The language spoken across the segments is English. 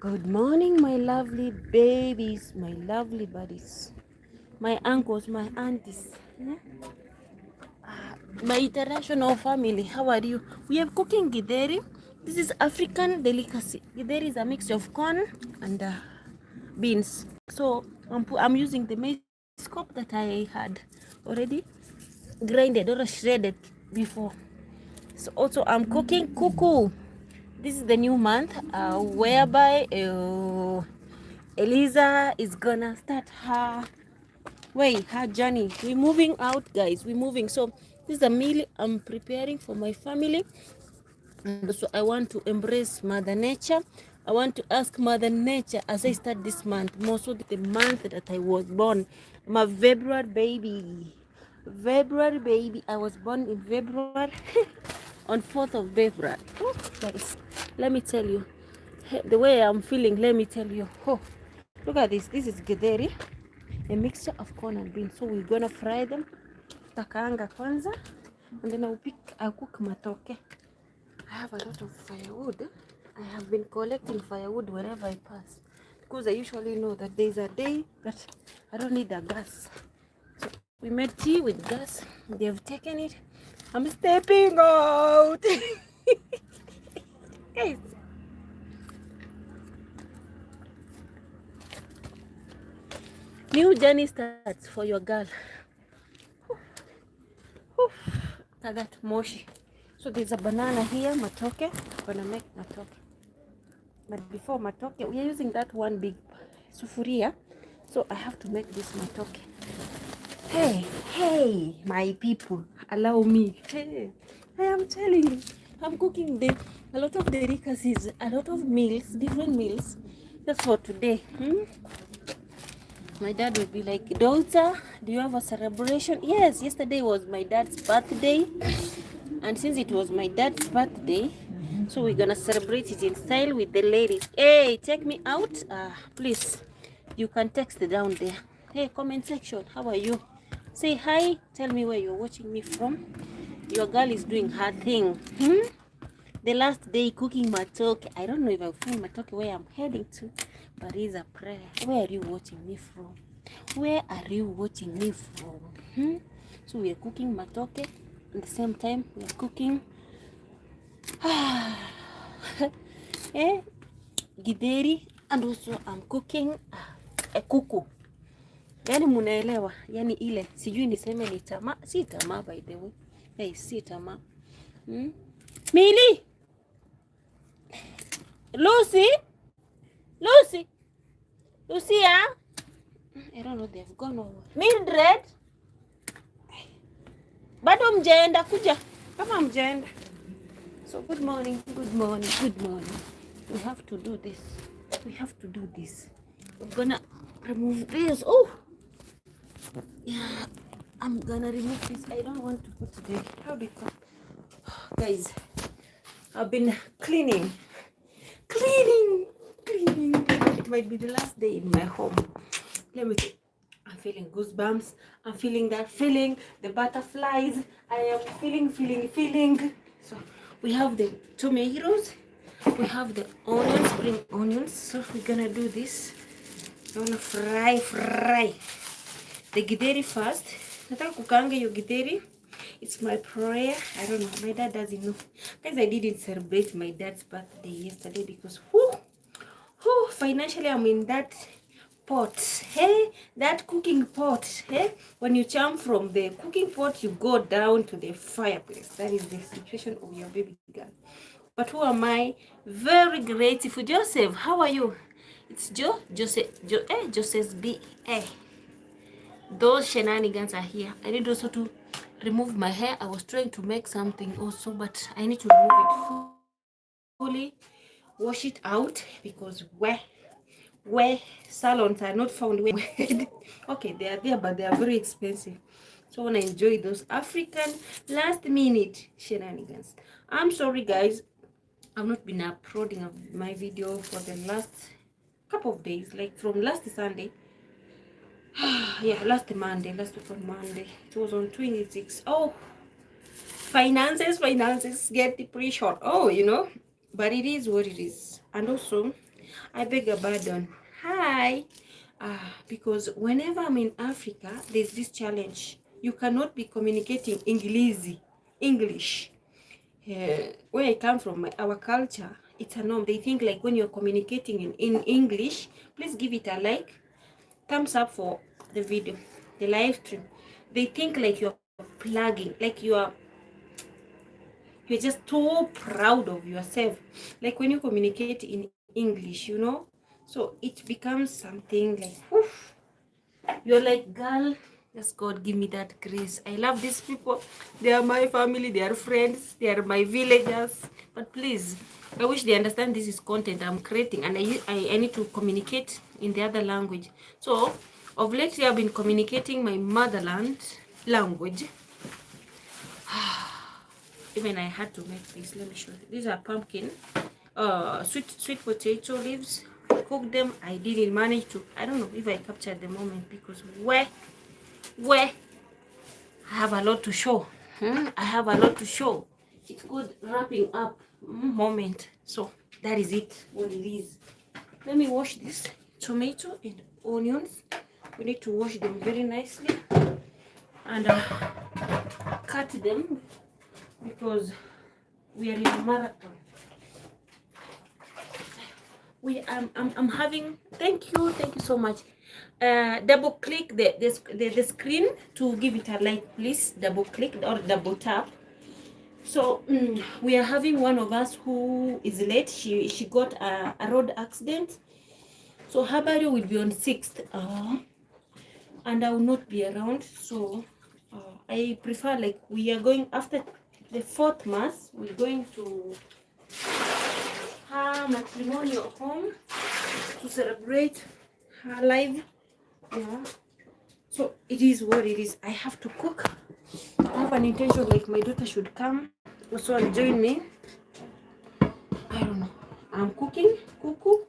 Good morning, my lovely babies, my lovely buddies, my uncles, my aunties, my international family. How are you? We are cooking githeri. This is African delicacy. Githeri is a mix of corn and beans. So I'm using the maize scope that I had already grinded or shredded before. So also I'm cooking kuku. This is the new month whereby Eliza is gonna start her journey. We're moving out, guys. We're moving. So this is a meal I'm preparing for my family. And so I want to embrace Mother Nature. I want to ask Mother Nature as I start this month, more so the month that I was born. I'm a February baby. February baby. I was born in February on 4th of February. Oh, guys, let me tell you the way I'm feeling. Let me tell you. Oh, look at this. This is githeri, a mixture of corn and beans. So we're gonna fry them. Takaanga kwanza, and then I'll cook matoke. I have a lot of firewood. I have been collecting firewood wherever I pass because I usually know that there's a day that I don't need a gas. So we made tea with gas. They have taken it. I'm stepping out. Guys, new journey starts for your girl. Look at that moshi. So there's a banana here, matoke. I'm gonna make matoke. But before matoke, we are using that one big sufuria. So I have to make this matoke. Hey, my people, allow me. Hey, I am telling you, I'm cooking a lot of delicacies, a lot of meals, different meals. Just for today. My dad will be like, daughter, do you have a celebration? Yes, yesterday was my dad's birthday. And since it was my dad's birthday, so we're gonna celebrate it in style with the ladies. Hey, take me out. Please, you can text down there. Hey, comment section, how are you? Say hi, tell me where you're watching me from. Your girl is doing her thing. The last day cooking matoke. I don't know if I'll find matoke where I'm heading to, but it's a prayer. Where are you watching me from? Where are you watching me from? So we are cooking matoke. At the same time, we are cooking githeri, and also I'm cooking a kuku. Yani munaelewa, yani ile sijui niseme ni tamaa, si tamaa by the way. Hey, si tamaa. Mili, Lucy, Lucia. I don't know, they've gone over. Mildred, bado mjaenda kuja kama mjaenda. So good morning. We have to do this. I'm gonna remove this. Oh, yeah, I'm gonna remove this. I don't want to put today. How do you come? Guys, I've been cleaning. It might be the last day in my home. Let me see. I'm feeling goosebumps. I'm feeling that feeling, the butterflies. I am feeling. So we have the tomatoes. We have the onions, spring onions. So we're gonna do this. I wanna fry the githeri first. Nataka kukaanga your githeri. It's my prayer. I don't know. My dad doesn't know. Guys, I didn't celebrate my dad's birthday yesterday because financially I'm in that pot. Hey, that cooking pot. Hey, when you jump from the cooking pot, you go down to the fireplace. That is the situation of your baby girl. But who am I? Very grateful. Joseph, how are you? It's Joseph's B. Those shenanigans are here. I need also to remove my hair. I was trying to make something also, but I need to remove it fully, wash it out, because where salons are not found where okay, they are there, but they are very expensive. So I want to enjoy those African last minute shenanigans. I'm sorry, guys, I've not been uploading my video for the last couple of days, like from last Sunday. Yeah, last week on Monday. It was on 26. Oh, finances get pretty short. Oh, but it is what it is. And also, I beg your pardon. Hi. Because whenever I'm in Africa, there's this challenge. You cannot be communicating English. Where I come from, our culture, it's a norm. They think like when you're communicating in English, please give it a like, thumbs up for the video, the live stream. They think like you're plugging, like you're just so proud of yourself. Like when you communicate in English, you know, so it becomes something like, woof, you're like, girl, just God give me that grace. I love these people. They are my family, they are friends, they are my villagers. But please, I wish they understand this is content I'm creating, and I need to communicate in the other language. So of late I've been communicating my motherland language. Even I had to make this. Let me show you. These are pumpkin, sweet potato leaves. Cook them. I didn't manage to. I don't know if I captured the moment because where I have a lot to show. I have a lot to show. It's good wrapping up moment. So that is it. What it is. Let me wash this tomato and onions. We need to wash them very nicely and cut them because we are in a marathon. I'm having, thank you so much. Double click the screen to give it a like, please. Double click or double tap. So we are having one of us who is late. She got a road accident, so her burial will be on 6th, and I will not be around. So I prefer, like, we are going after the 4th mass. We're going to her matrimonial home to celebrate her life. Yeah. So it is what it is. I have to cook. I have an intention like my daughter should come also and join me. I don't know. I'm cooking kuku.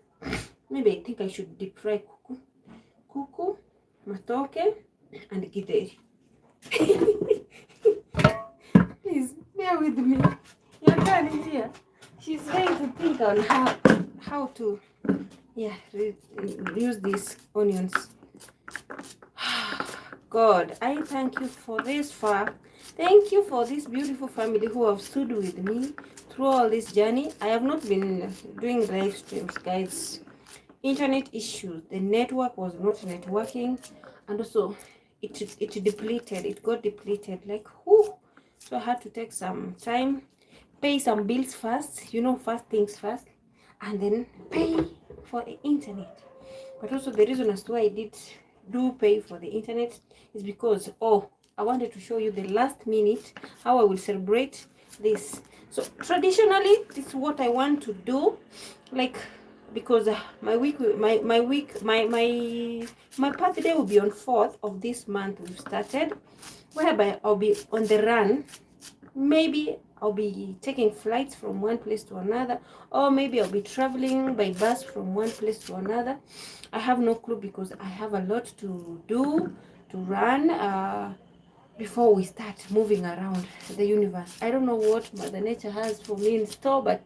Maybe I think I should deep fry kuku. Kuku, matoke, and githeri. Please bear with me. Your girl is here. She's trying to think on how to use these onions. God, I thank you for this far. Thank you for this beautiful family who have stood with me through all this journey. I have not been doing live streams, guys. Internet issues. The network was not networking, and also it depleted. It got depleted. Like whoo. So I had to take some time, pay some bills first. You know, first things first, and then pay for the internet. But also the reason as to why I did do pay for the internet is because I wanted to show you the last minute how I will celebrate this. So traditionally this is what I want to do, like, because my birthday will be on 4th of this month we've started, whereby I'll be on the run. Maybe I'll be taking flights from one place to another, or maybe I'll be traveling by bus from one place to another. I have no clue because I have a lot to do, to run before we start moving around the universe. I don't know what Mother Nature has for me in store, but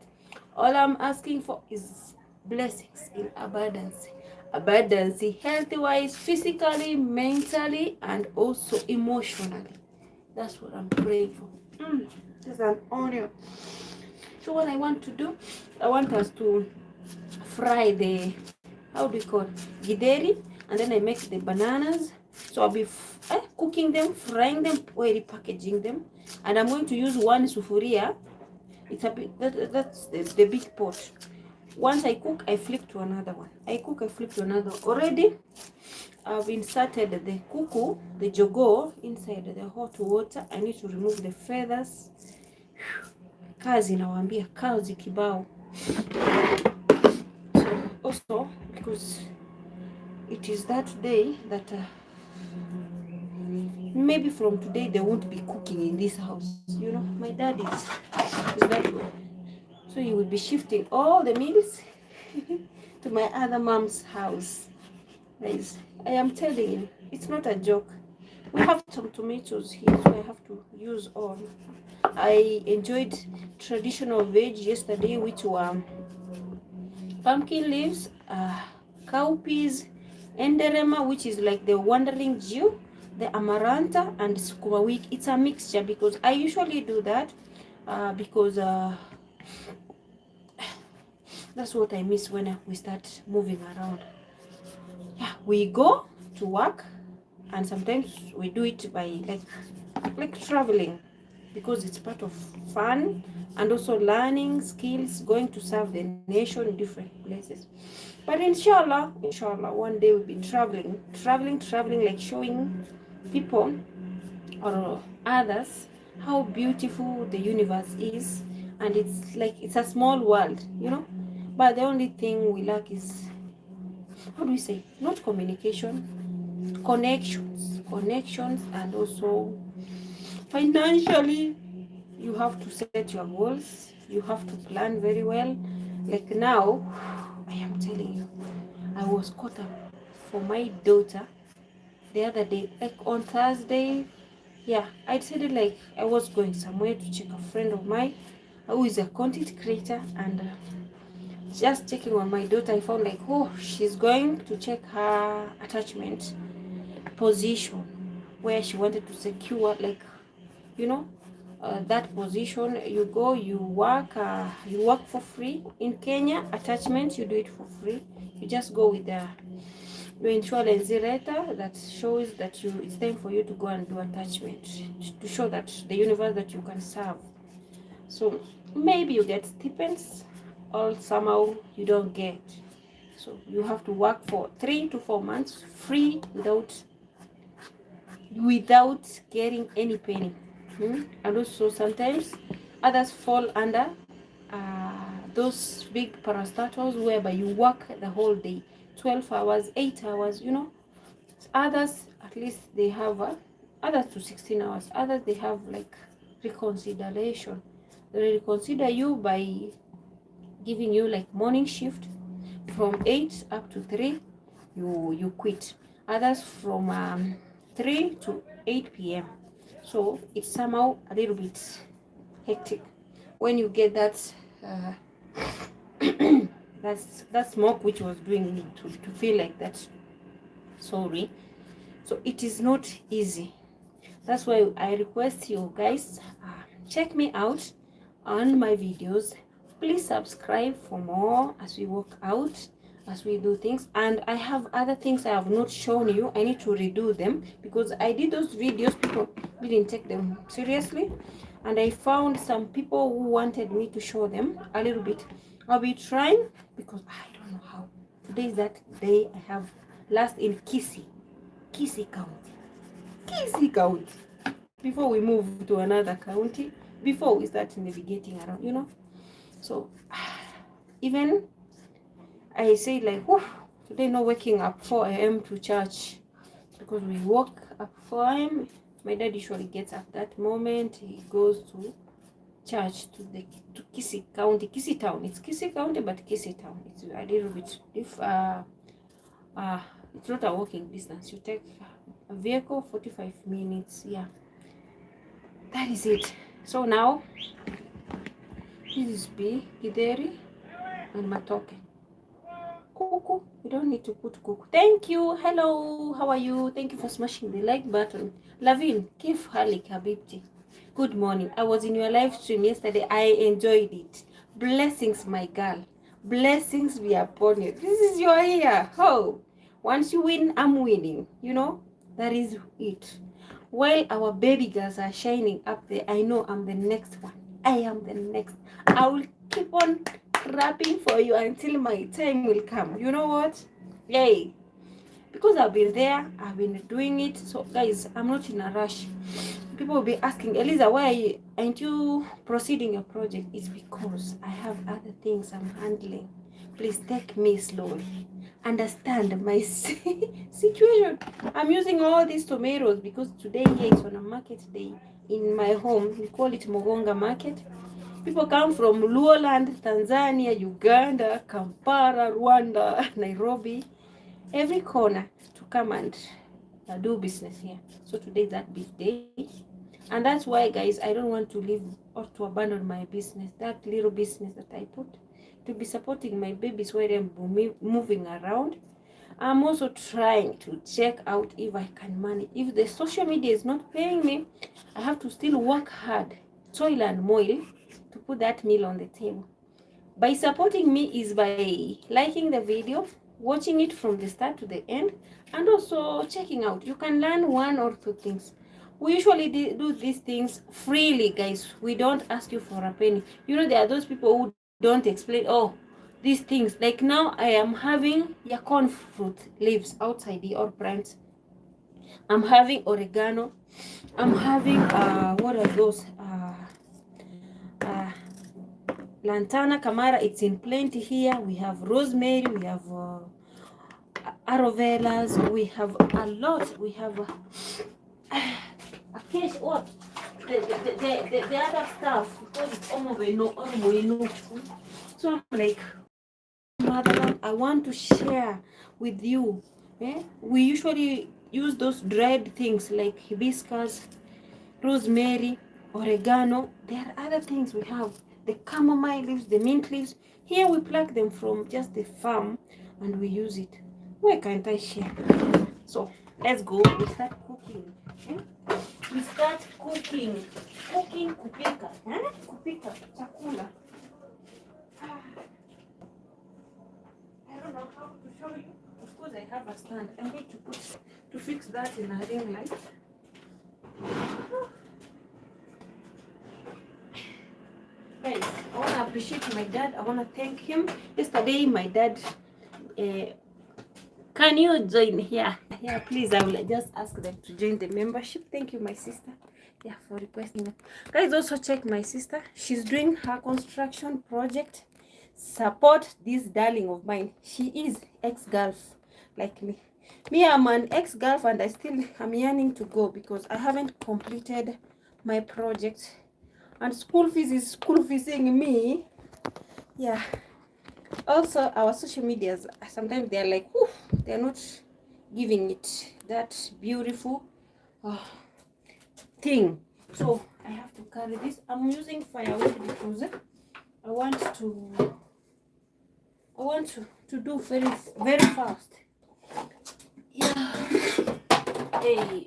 all I'm asking for is blessings in abundance. Abundance, health-wise, physically, mentally, and also emotionally. That's what I'm praying for. This is an onion. So what I want to do, I want us to fry the, how do you call it, githeri, and then I make the bananas. So I'll be cooking them, frying them, while packaging them, and I'm going to use one sufuria. It's a bit that's the big pot. Once I cook, I flip to another one. I cook, I flip to another. Already I've inserted the kuku, the jogo, inside the hot water. I need to remove the feathers. Kazi nawaambia, kazi kibao. So also because it is that day that maybe from today they won't be cooking in this house. You know, my dad is that way. So he will be shifting all the meals to my other mom's house. Guys, I am telling you, it's not a joke. We have some tomatoes here, so I have to use all. I enjoyed traditional veg yesterday, which were pumpkin leaves, cowpeas, enderema, which is like the wandering Jew, the amaranta, and sukuma wiki. It's a mixture because I usually do that because that's what I miss when we start moving around. Yeah, we go to work, and sometimes we do it by like traveling, because it's part of fun and also learning skills, going to serve the nation in different places. But inshallah, one day we'll be traveling, like showing people or others how beautiful the universe is. And it's like it's a small world, but the only thing we lack is, how do we say, not communication, connections, and also financially. You have to set your goals, you have to plan very well. Like now, I am telling you, I was caught up for my daughter the other day, like on Thursday. Yeah, I decided like I was going somewhere to check a friend of mine who is a content creator, and just checking on my daughter, I found like, oh, she's going to check her attachment position where she wanted to secure, like, you know that position. You go, you work for free in Kenya. Attachment, you do it for free. You just go with the insurance letter that shows that it's time for you to go and do attachment, to show that the universe that you can serve. So maybe you get stipends, or somehow you don't get. So you have to work for 3 to 4 months free, without getting any penny. And also sometimes others fall under those big parastatals whereby you work the whole day, 12 hours, 8 hours. Others, at least they have others to 16 hours. Others, they have like reconsideration. They reconsider you by giving you like morning shift from 8 up to 3. You quit. Others from 3 to 8 p.m. So it's somehow a little bit hectic when you get that that smoke which was doing me to feel like that. Sorry. So it is not easy. That's why I request you guys, check me out on my videos. Please subscribe for more as we work out, as we do things. And I have other things I have not shown you. I need to redo them because I did those videos, people didn't take them seriously, and I found some people who wanted me to show them a little bit. I'll be trying, because I don't know how. Today is that day I have last in Kisii County, before we move to another county, before we start navigating around. So even I say like, whew, today not waking up 4 a.m. to church, because we woke up 4 a.m. My dad usually gets up that moment. He goes to church to Kisii County, Kisii Town. It's Kisii County, but Kisii Town. It's a little bit it's not a walking distance. You take a vehicle, 45 minutes. Yeah, that is it. So now this is B, Githeri, and Matoke. Kuku, you don't need to put kuku. Thank you. Hello, how are you? Thank you for smashing the like button. Lavin, Kif Halik Habibti. Good morning. I was in your live stream yesterday. I enjoyed it. Blessings, my girl. Blessings be upon you. This is your year. Oh, once you win, I'm winning. That is it. While our baby girls are shining up there, I know I'm the next one. I am the next. I will keep on rapping for you until my time will come. You know what? Yay. Because I've been there, I've been doing it. So guys, I'm not in a rush. People will be asking, Eliza, why aren't you proceeding your project? It's because I have other things I'm handling. Please take me slowly. Understand my situation. I'm using all these tomatoes because today here is on a market day in my home. We call it Mogonga Market. People come from Luoland, Tanzania, Uganda, Kampala, Rwanda, Nairobi, every corner to come and do business here. So today is that big day. And that's why, guys, I don't want to leave or to abandon my business, that little business that I put to be supporting my babies while I'm moving around. I'm also trying to check out if I can manage. If the social media is not paying me, I have to still work hard, toil and moil, to put that meal on the table. By supporting me is by liking the video, watching it from the start to the end, and also checking out. You can learn 1 or 2 things. We usually do these things freely, guys. We don't ask you for a penny. You know, there are those people who don't explain, oh, these things. Like now, I am having yacon fruit leaves outside the or plants. I'm having oregano. I'm having, what are those? Uh, Lantana Camara, it's in plenty here. We have rosemary, we have aloe veras, we have a lot. We have a case, what? The other stuff, because it's almost no. So I'm like, motherland, I want to share with you. We usually use those dried things like hibiscus, rosemary, oregano. There are other things we have. The chamomile leaves, the mint leaves. Here we pluck them from just the farm and we use it. Why can't I share? So let's go. We start cooking. We start cooking. Cooking, kupika. Kupika, chakula. I don't know how to show you. Of course, I have a stand. I need to fix that in a ring light. Guys, I want to appreciate my dad. I want to thank him. Yesterday, my dad, can you join here? Yeah, please, I will just ask them to join the membership. Thank you, my sister. Yeah, for requesting it. Guys, also check my sister. She's doing her construction project. Support this darling of mine. She is ex-girlf like me. Me, I'm an ex-girlf and I still am yearning to go because I haven't completed my project. And school fees is school feesing me. Yeah. Also, our social medias, sometimes they're like, whew, they're not giving it that beautiful thing. So I have to carry this. I'm using firewood because I want to do very, very fast. Yeah. Hey.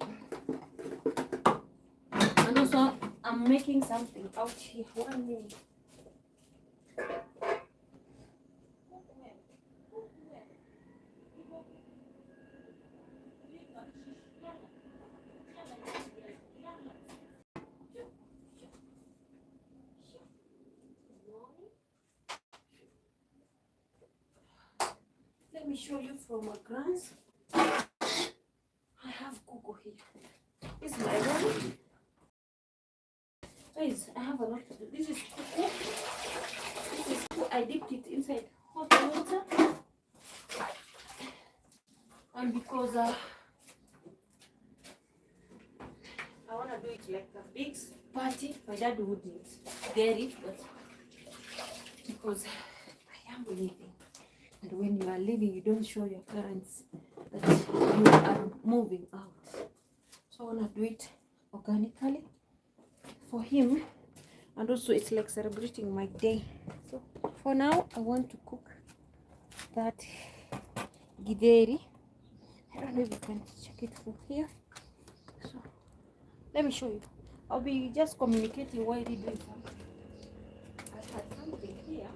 And also, I'm making something out here. 1 minute. Let me show you from a glance. I have Google here. This is my room. Guys, I have a lot to do. This is cocoa. This is cocoa. I dipped it inside hot water. And because I want to do it like a big party, my dad wouldn't get it, but because I am leaving. And when you are leaving, you don't show your parents that you are moving out. So I want to do it organically for him. And also it's like celebrating my day. So for now, I want to cook that githeri. I don't know if you can check it from here. So let me show you. I'll be just communicating while he doing something. I had something here.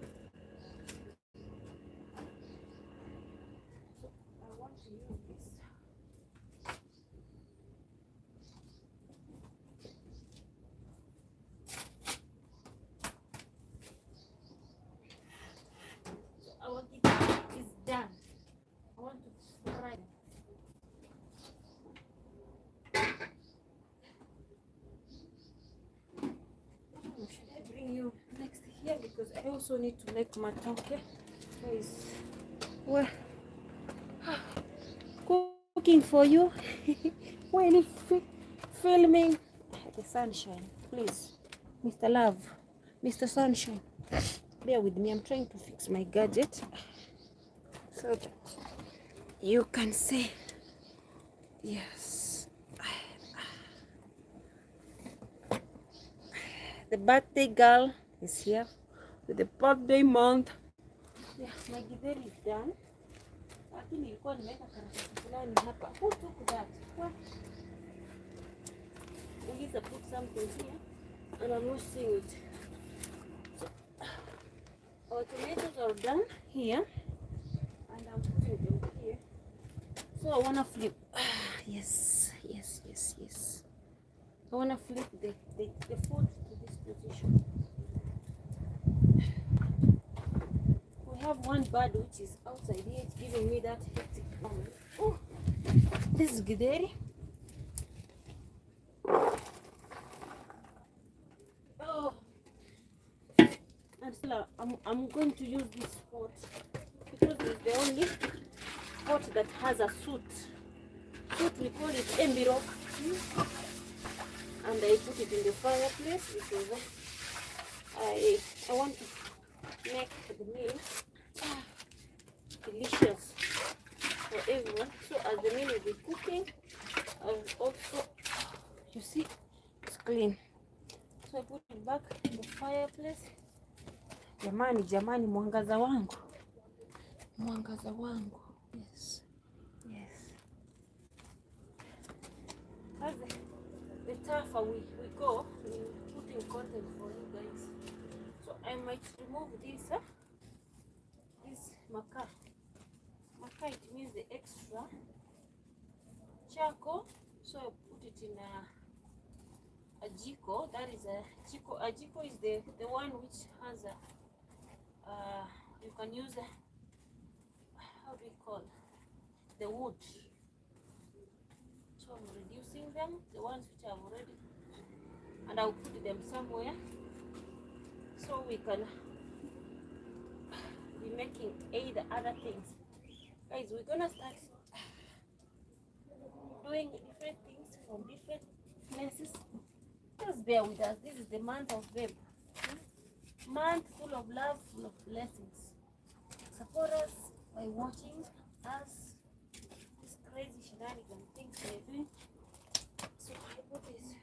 So I want to use this. So our githeri is done. I want to fry it. Should I bring you next here because I also need to make matoke. Guys, well, cooking for you when filming the sunshine. Please, Mr. Love, Mr. Sunshine, bear with me. I'm trying to fix my gadget so that you can say yes. The birthday girl is here with the birthday month. Yeah, my githeri is done. Lakini nilikuwa nimeweka karatasi fulani hapa. Who took that? What? Uliza put something here and I'm not seeing it. So our tomatoes are done here and I'm putting them here. So I wanna flip. Yes. I wanna flip the food to this position. We have one bird which is outside here. It's giving me that hectic moment. Oh, this is githeri. Oh, and still I'm going to use this pot because it's the only pot that has a soot. We call it embirok. And I put it in the fireplace because I want to make the meal delicious for everyone. So as the meal will be cooking, I'll also, you see, it's clean. So I put it back in the fireplace. Jamani, mwangaza wangu. Yes. As the tougher we go in putting content for you guys. So I might remove this makaa. Makaa, it means the extra charcoal. So I put it in a jiko. That is a jiko. A jiko is the one which has you can use how do you call the wood. So I'm reducing them, the ones which I've already, and I'll put them somewhere so we can be making either other things. Guys, we're gonna start doing different things from different places. Just bear with us. This is the month of Feb. Month full of love, full of blessings. Support us by watching us. This crazy shenanigans things we're doing. So I put this.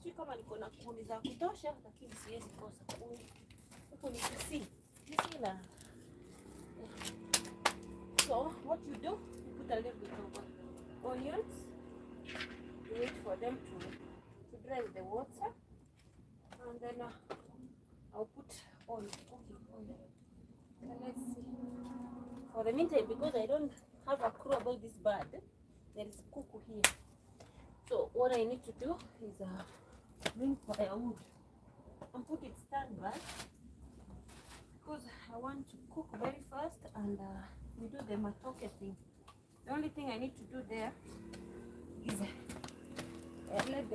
Sijui kama niko na kuni za kutosha, lakini siwezi kosa kuni. Huko ni kisi la. So what you do, you put a little bit of onions. You wait for them to dry the water, and then I'll put oil, cooking oil. And let's see. For the meantime, because I don't have a clue about this bird, there is cuckoo here. So what I need to do is bring firewood and put it standby because I want to cook very fast and we do the matoke thing. The only thing I need to do there is let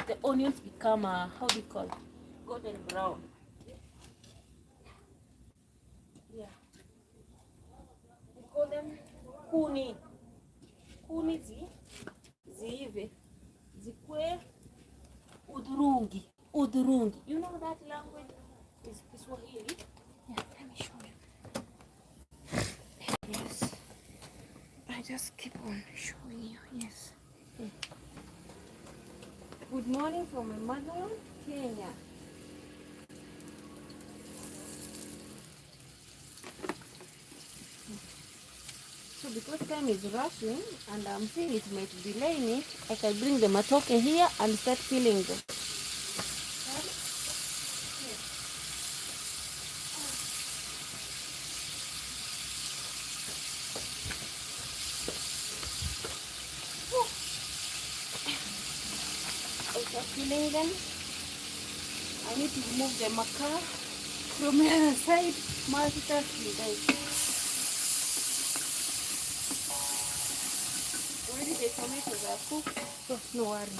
the onions become how do you call it? Golden brown. Yeah. We call them kuni. Kuni ziive. Zikwe udurungi. Udurungi. You know that language is Kiswahili? Yeah, let me show you. Yes. I just keep on showing you. Yes. Good morning from my motherland, Kenya. So because time is rushing and I'm seeing it might delay me, I can bring the matoke here and start filling them. After filling them, I need to remove the maca from the other side. Multitasking, guys. Already the tomatoes are cooked, so no worry.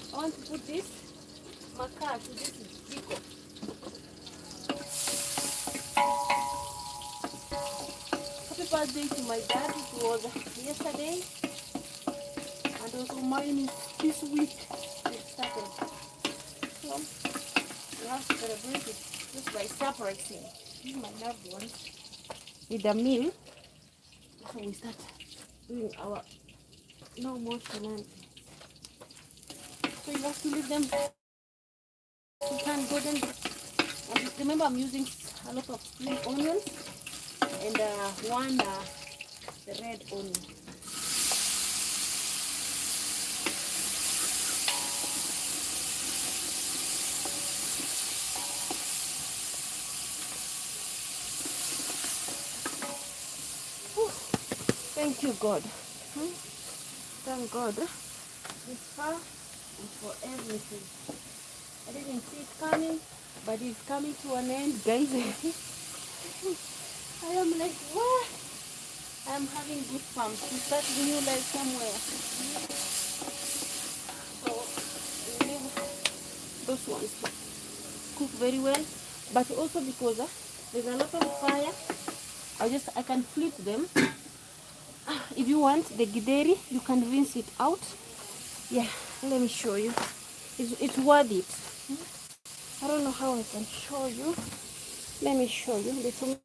I want to put this maca to this jiko. Happy birthday to my dad. It was yesterday and also mine is this week. It started. So we have to celebrate it just by separating my loved ones with a meal. So we start doing our normal shenanigans. So you have to leave them. You can't go them. And remember, I'm using a lot of spring onions and one the red onion. Whew. Thank you, God. Thank God. This far is for everything. I didn't see it coming, but it's coming to an end, guys. I am like, what? I'm having good farms to start a new life somewhere. So we leave those ones to cook very well, but also because there's a lot of fire, I can flip them. If you want the githeri, you can rinse it out. Yeah, let me show you. It's worth it. I don't know how I can show you. Let me show you the tomato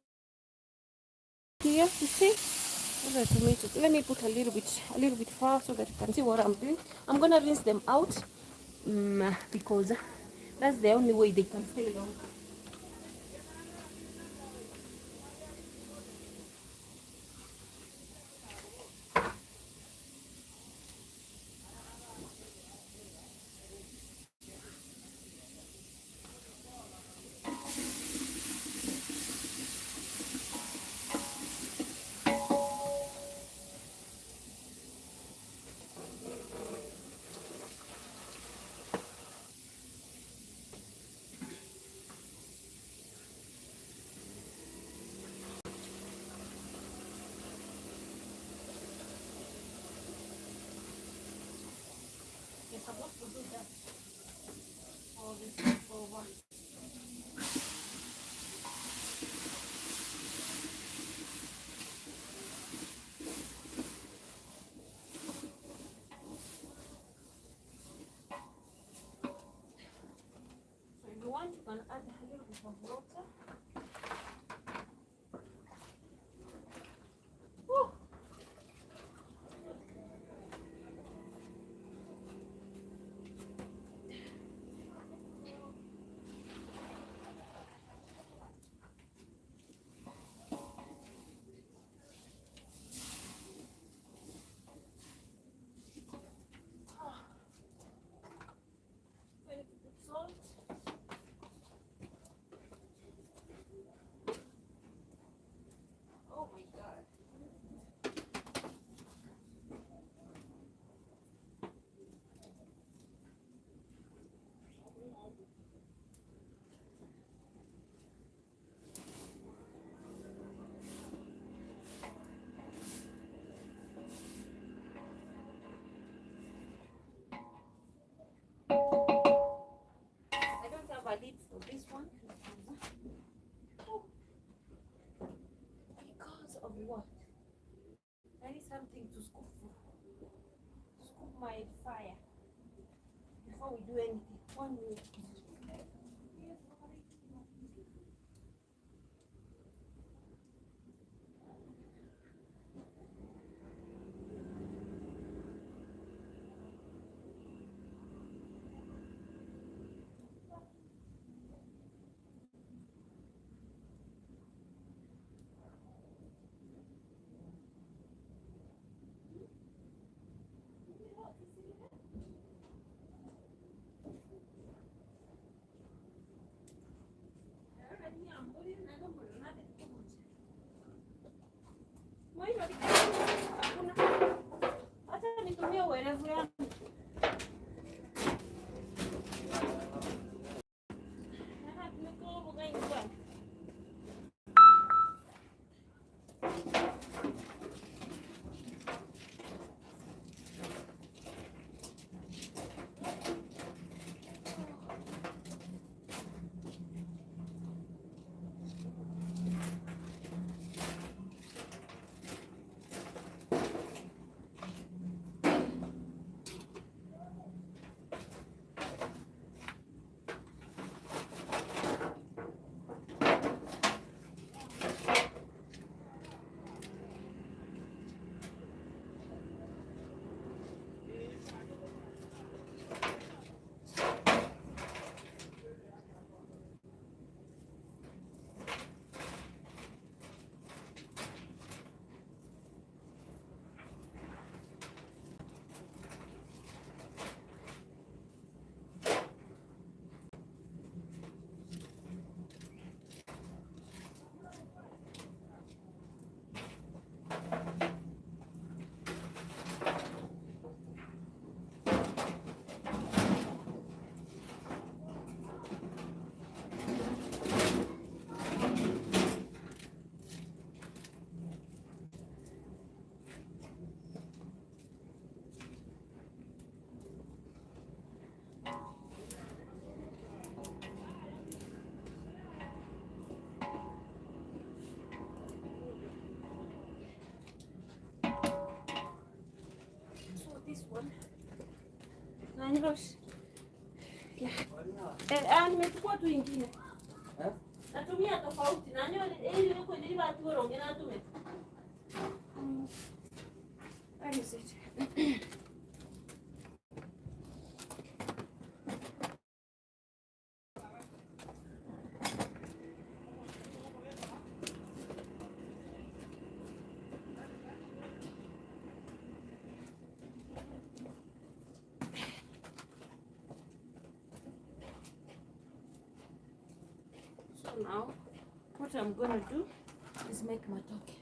here. You see the tomatoes. Let me put a little bit far so that you can see what I'm doing. I'm gonna rinse them out because that's the only way they can stay long. You're supposed to do that. All this over. So if you want, you can add a little bit of water. Woo! Very good salt. Oh my God. I don't have a lid for this one. Oh, because of what? I need something to scoop my fire before we do anything. 1 minute. Acha nitumie uerevu yangu. one. Nanyosh. Nimechukua tu ingine. Natumia tofauti. Nanyo ile yuko ndani watu waronge na tume. Where is it? So now, what I'm gonna do is make matoke.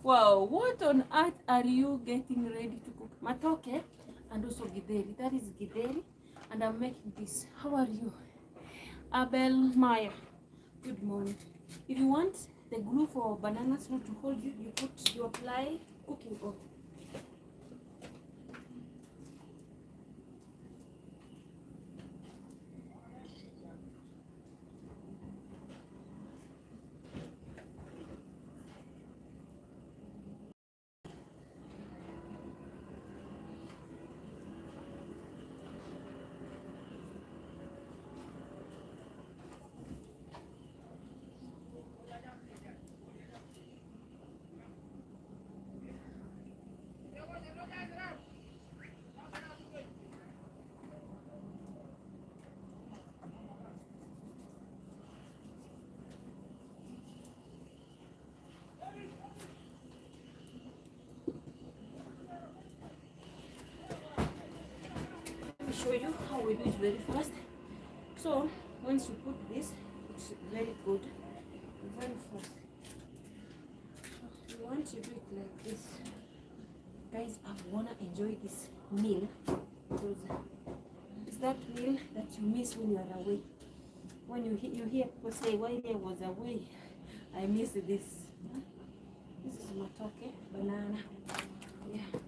Wow, what on earth are you getting ready to cook? Matoke and also githeri. That is githeri, and I'm making this. How are you? Abel Maya. Good morning. If you want the glue for bananas not to hold you, you apply cooking oil. Show you how we do it very fast. So once you put this, it's very good, very fast. So you want to do it like this, guys. I wanna enjoy this meal because it's that meal that you miss when you are away. When you hear people say, "While I was away, I miss this." This is matoke banana. Yeah.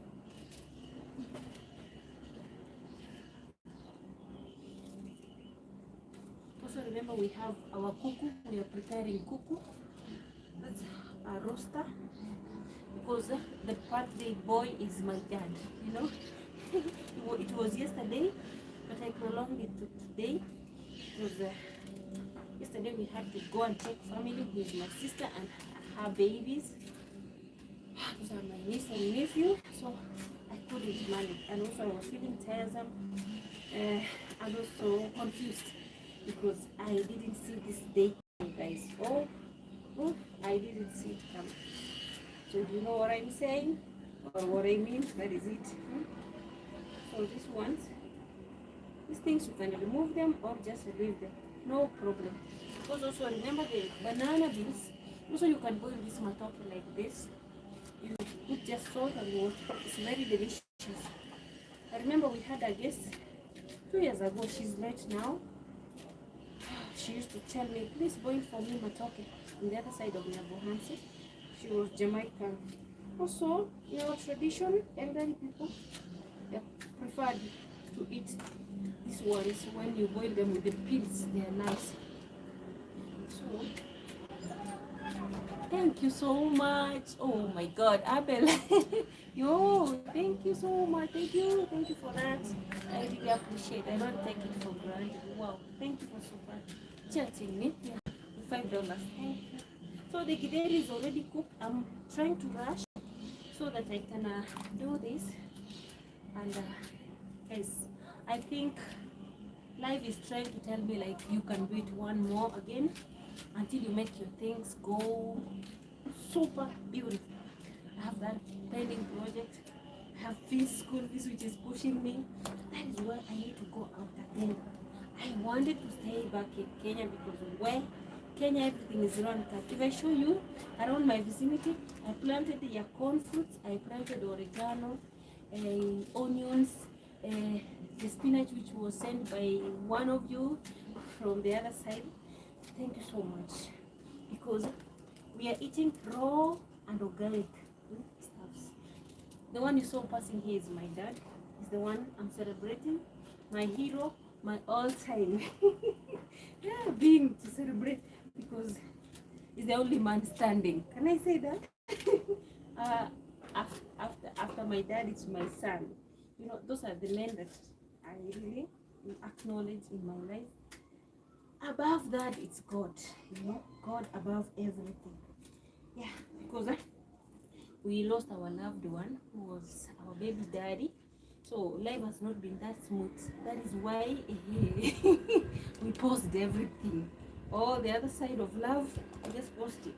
Also remember we have our kuku. We are preparing kuku. That's a roaster because the birthday boy is my dad. You know, it was yesterday, but I prolonged it to today because yesterday we had to go and take family with my sister and her babies. Those are my niece and nephew, so I couldn't manage. And also I was feeling tiresome and also confused because I didn't see this day, guys. Oh, I didn't see it come. So do you know what I'm saying or what I mean? That is it. So these things you can remove them or just leave them, no problem. Because also remember the banana beans. Also you can boil this matoke like this. You put just salt and water. It's very delicious. I remember we had a guest 2 years ago. She's late now. She used to tell me, please boil for me matoke on the other side of Nyabohansi. She was Jamaican. Also, in our tradition, elderly people preferred to eat these ones when you boil them with the peels. They are nice. So, thank you so much. Oh my God, Abel. Yo, thank you so much. Thank you for that. I really appreciate it. I don't take it for granted. Wow, thank you for super chatting me. Yeah, $5. Thank you. So the githeri is already cooked. I'm trying to rush so that I can do this. And guys, I think life is trying to tell me like you can do it one more again until you make your things go super beautiful. I have that pending project. I have fees, school fees, which is pushing me. That is why I need to go out again. I wanted to stay back in Kenya because where Kenya everything is run cut. If I show you around my vicinity, I planted the corn fruits, I planted oregano, onions, the spinach which was sent by one of you from the other side. Thank you so much because we are eating raw and organic stuffs. The one you saw passing here is my dad. He's the one I'm celebrating. My hero, my all-time yeah, being to celebrate because he's the only man standing. Can I say that? After after my dad, it's my son. You know, those are the men that I really acknowledge in my life. Above that, it's God. You know, God above everything. Yeah, because we lost our loved one who was our baby daddy. So life has not been that smooth. That is why we paused everything. Or the other side of love, I just paused it.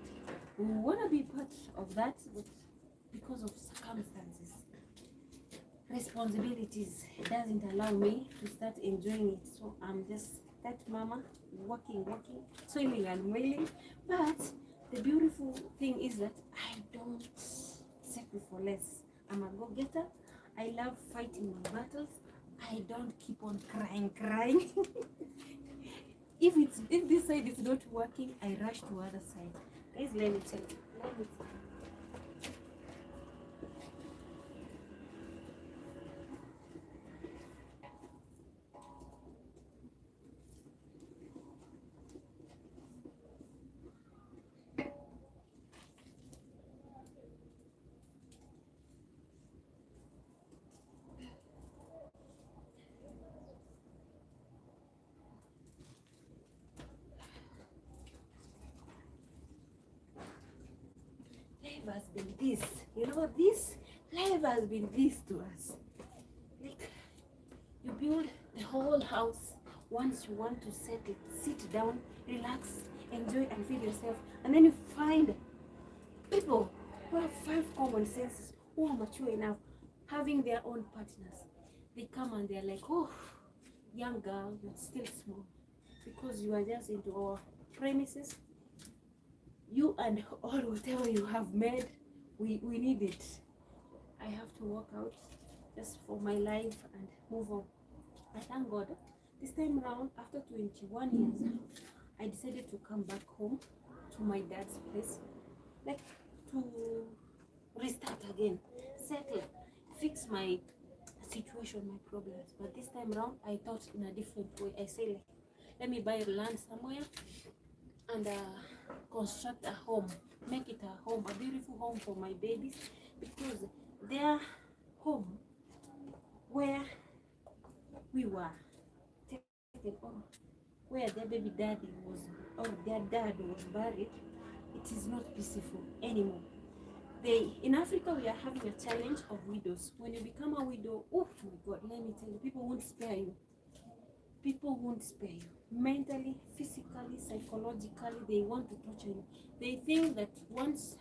We want to be part of that, but because of circumstances, responsibilities, it doesn't allow me to start enjoying it. So I'm just that mama, working, toiling and wailing. But the beautiful thing is that I don't settle for less. I'm a go-getter. I love fighting my battles. I don't keep on crying. If this side is not working, I rush to other side. Guys, let me tell you. Life has been this. You know this? Life has been this to us. Like, you build the whole house. Once you want to settle, sit down, relax, enjoy and feel yourself. And then you find people who have 5 common senses, who are mature enough, having their own partners. They come and they're like, oh, young girl, you're still small. Because you are just into our premises. You and all whatever you have made, we need it. I have to work out just for my life and move on. I thank God. This time around, after 21 years, I decided to come back home to my dad's place, like to restart again, settle, fix my situation, my problems. But this time around, I thought in a different way. I say, like, let me buy land somewhere and construct a home, make it a home, a beautiful home for my babies, because their home where we were taken, or where their baby daddy was, or their dad was buried, it is not peaceful anymore. In Africa, we are having a challenge of widows. When you become a widow, oh my God, let me tell you, people won't spare you. People won't spare you. Mentally, physically, psychologically, they want to torture you. They think that once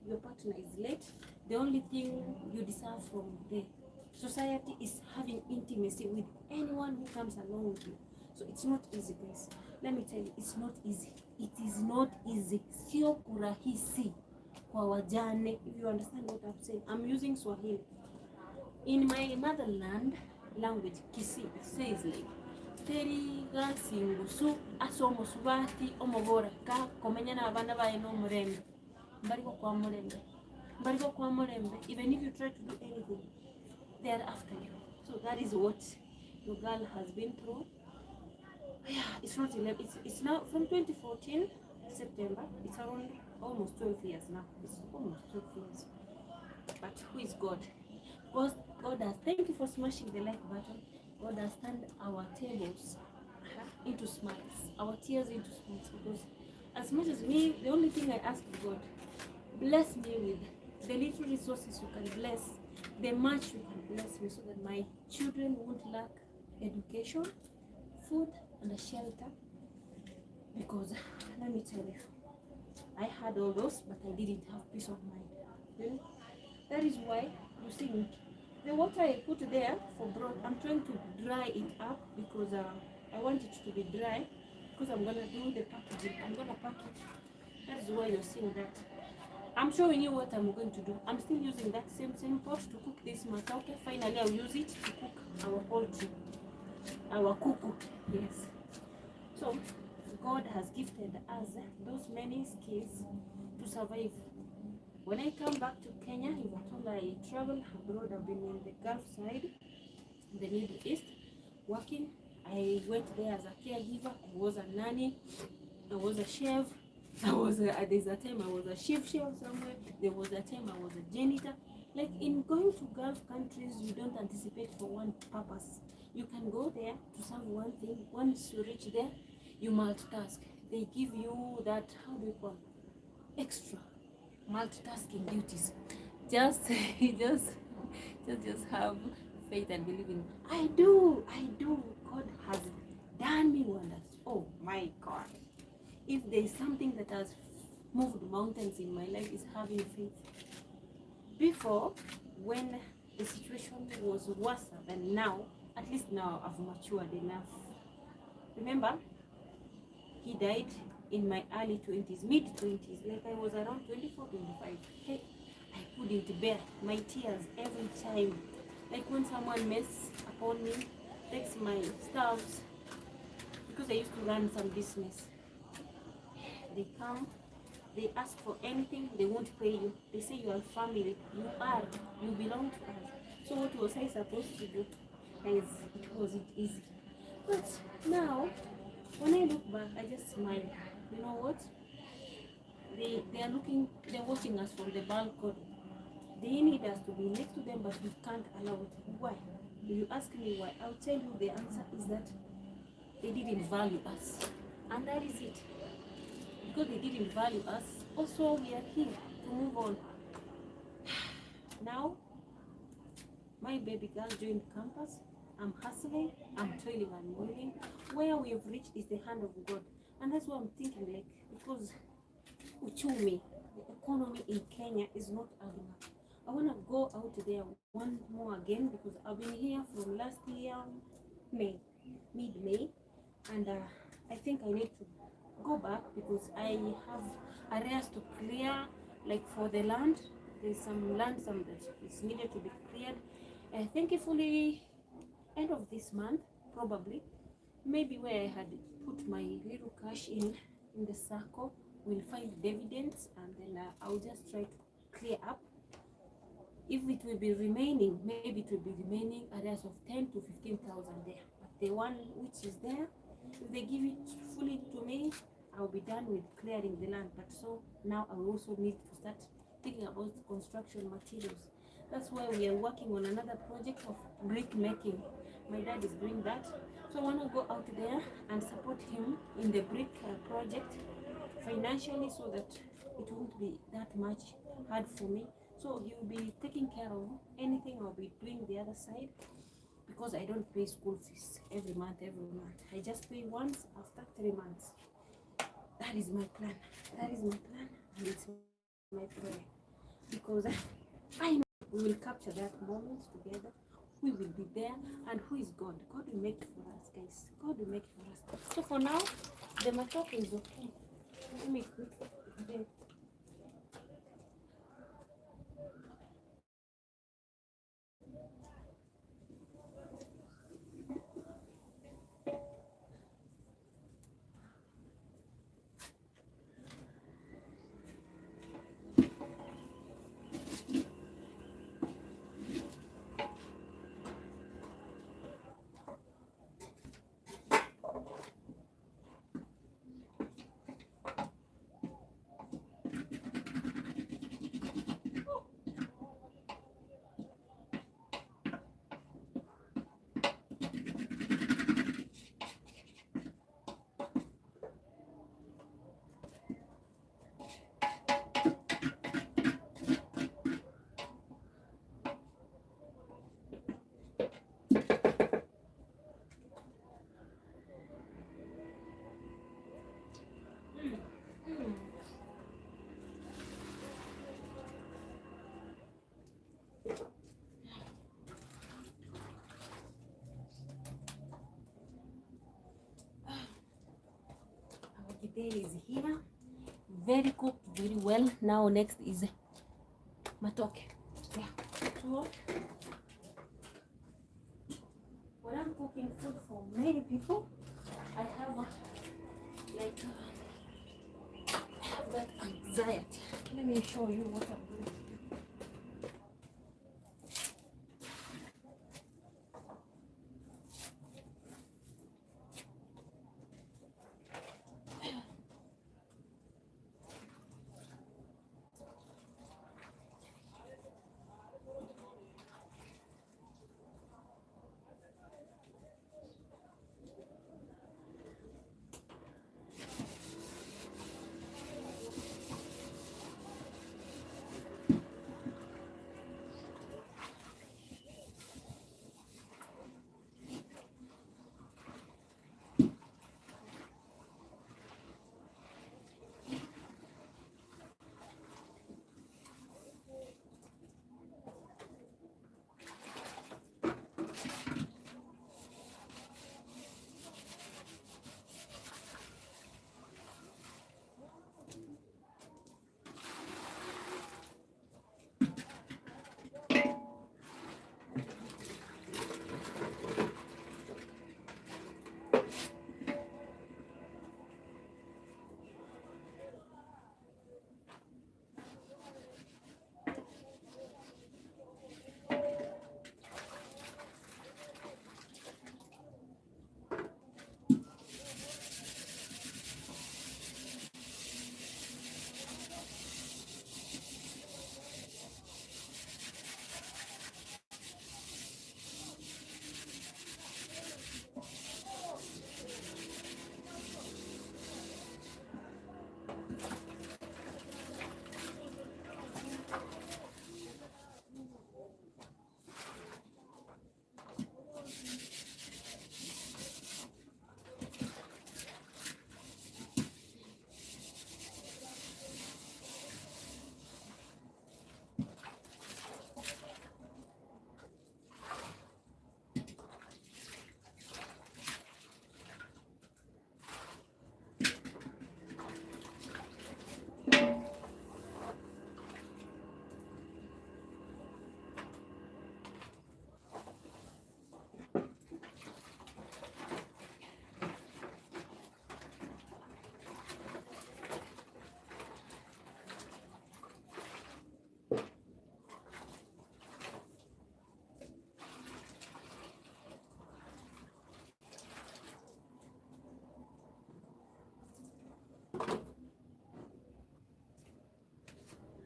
your partner is late, the only thing you deserve from the society is having intimacy with anyone who comes along with you. So it's not easy, guys. Let me tell you, it's not easy. It is not easy. Sio kurahisi kwa wajane. If you understand what I'm saying, I'm using Swahili. In my motherland language, Kisii, it says like, teriga singusu asomo subati omogora ka komenya na abana bae no murembe mbariko kwa murembe even if you try to do anything, they are after you. So that is what your girl has been through. Yeah, it's not 11, it's now from 2014 September. It's around almost 12 years now. It's almost 12 years. But who is God? God has, thank you for smashing the like button. God has turned our tables into smiles, our tears into smiles. Because as much as me, the only thing I ask God, bless me with the little resources you can bless, the much you can bless me, so that my children won't lack education, food, and a shelter. Because let me tell you, I had all those, but I didn't have peace of mind. You know? That is why you see the water I put there for broth, I'm trying to dry it up because I want it to be dry, because I'm gonna do the packaging. I'm gonna pack it. That is why you're seeing that. I'm showing you what I'm going to do. I'm still using that same pot to cook this matauke. Finally, I'll use it to cook our poultry, our kuku. Yes. So God has gifted us those many skills to survive. When I come back to Kenya, if at all I travel abroad, I've been in the Gulf side, the Middle East, working. I went there as a caregiver. I was a nanny. I was a chef. There's a time I was a chef somewhere. There was a time I was a janitor. Like in going to Gulf countries, you don't anticipate for one purpose. You can go there to serve one thing. Once you reach there, you multitask. They give you that, how do you call it? Extra multitasking duties. Just, just have faith and believe in. I do. God has done me wonders. Oh my God! If there's something that has moved mountains in my life, is having faith. Before, when the situation was worse than now, at least now I've matured enough. Remember, he died in my early 20s, mid 20s, like I was around 24, 25. Hey, I couldn't bear my tears every time. Like when someone mess upon me, takes my stuffs, because I used to run some business. They come, they ask for anything, they won't pay you. They say you are family, you belong to us. So what was I supposed to do? Guys, it wasn't easy. But now, when I look back, I just smile. You know what? They're watching us from the balcony. They need us to be next to them, but we can't allow it. Why? If you ask me why, I'll tell you the answer is that they didn't value us. And that is it. Because they didn't value us, also we are here to move on. Now, my baby girl joined campus. I'm hustling, I'm toiling and moiling. Where we have reached is the hand of God. And that's what I'm thinking, like, because uchumi, the economy in Kenya is not adding up. I want to go out there one more again because I've been here from last year, May, mid-May, and I think I need to go back because I have areas to clear, like for the land. There's some land, some that is needed to be cleared. Thankfully, end of this month, probably, maybe where I had put my little cash in the circle, will find dividends, and then I'll just try to clear up. If it will be remaining, maybe it will be remaining areas of 10 to 15,000 there. But the one which is there, if they give it fully to me, I'll be done with clearing the land. But so now I will also need to start thinking about construction materials. That's why we are working on another project of brick making. My dad is doing that. So I want to go out there and support him in the brick project financially so that it won't be that much hard for me. So he will be taking care of anything I'll be doing the other side, because I don't pay school fees every month. I just pay once after 3 months. That is my plan. And it's my prayer. Because I know we will capture that moment together. We will be there. And who is God? God will make it for us, guys. God will make it for us. So for now, the matoke is okay. Let me quickly. Day is here, very cooked very well. Now next is matoke. Yeah. So when I'm cooking food for many people, I have I have that anxiety. Let me show you what I'm doing.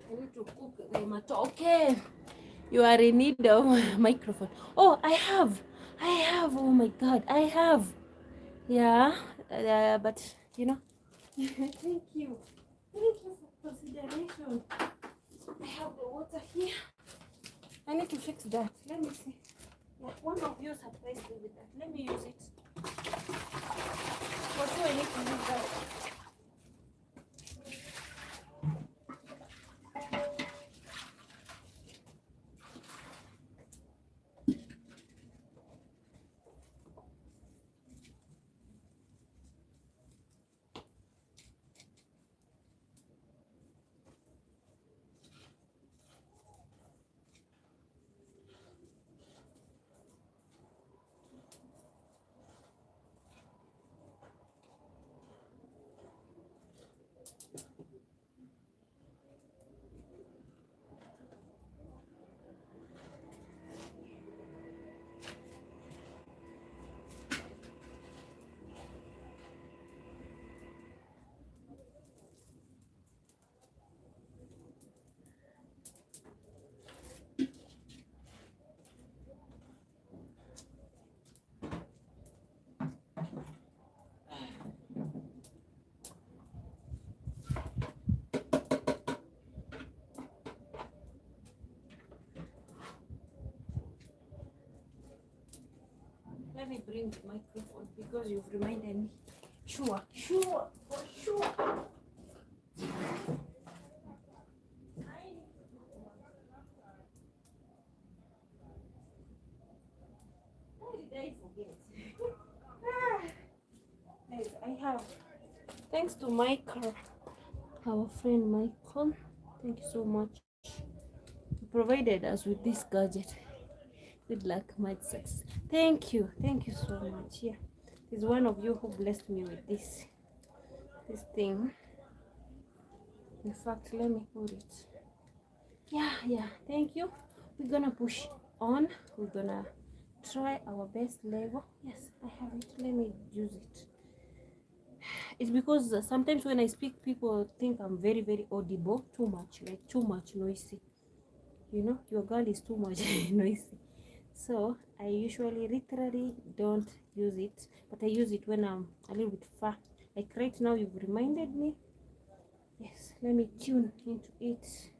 I need to cook the matoke. You are in need of microphone. Oh, I have. Oh my God, I have. Yeah, but you know. Thank you. Thank you for consideration. I have the water here. I need to fix that. Let me see. Yeah, one of you surprised me with that. Let me use it. For sure, I need to use that. Let me bring the microphone because you've reminded me. Sure, for sure. How did I forget? Yes, I have. Thanks to Michael, our friend Michael. Thank you so much. He provided us with this gadget. Good luck, much success. Thank you. Thank you so much. Yeah. There's one of you who blessed me with this thing. In fact, let me put it. Yeah. Thank you. We're gonna push on. We're gonna try our best level. Yes, I have it. Let me use it. It's because sometimes when I speak, people think I'm very, very audible. Too much, like too much noisy. You know, your girl is too much noisy. So I usually literally don't use it, but I use it when I'm a little bit far. Like right now, you've reminded me. Yes, let me tune into it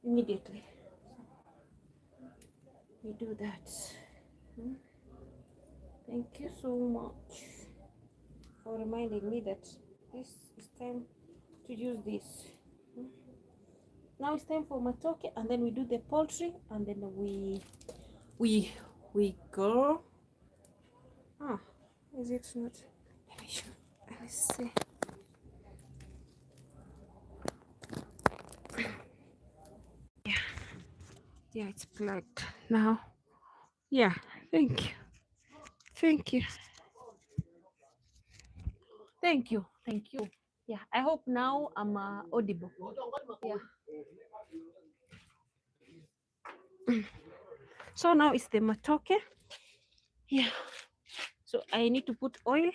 immediately. We do that. Thank you so much for reminding me that this is time to use this. Now it's time for matoke, and then we do the poultry, and then we go. Is it not? Let me show. Let me see. Yeah, it's plugged now. Yeah, thank you. Thank you. Thank you. Thank you. Yeah, I hope now I'm audible. Yeah. So now it's the matoke. Yeah. So I need to put oil.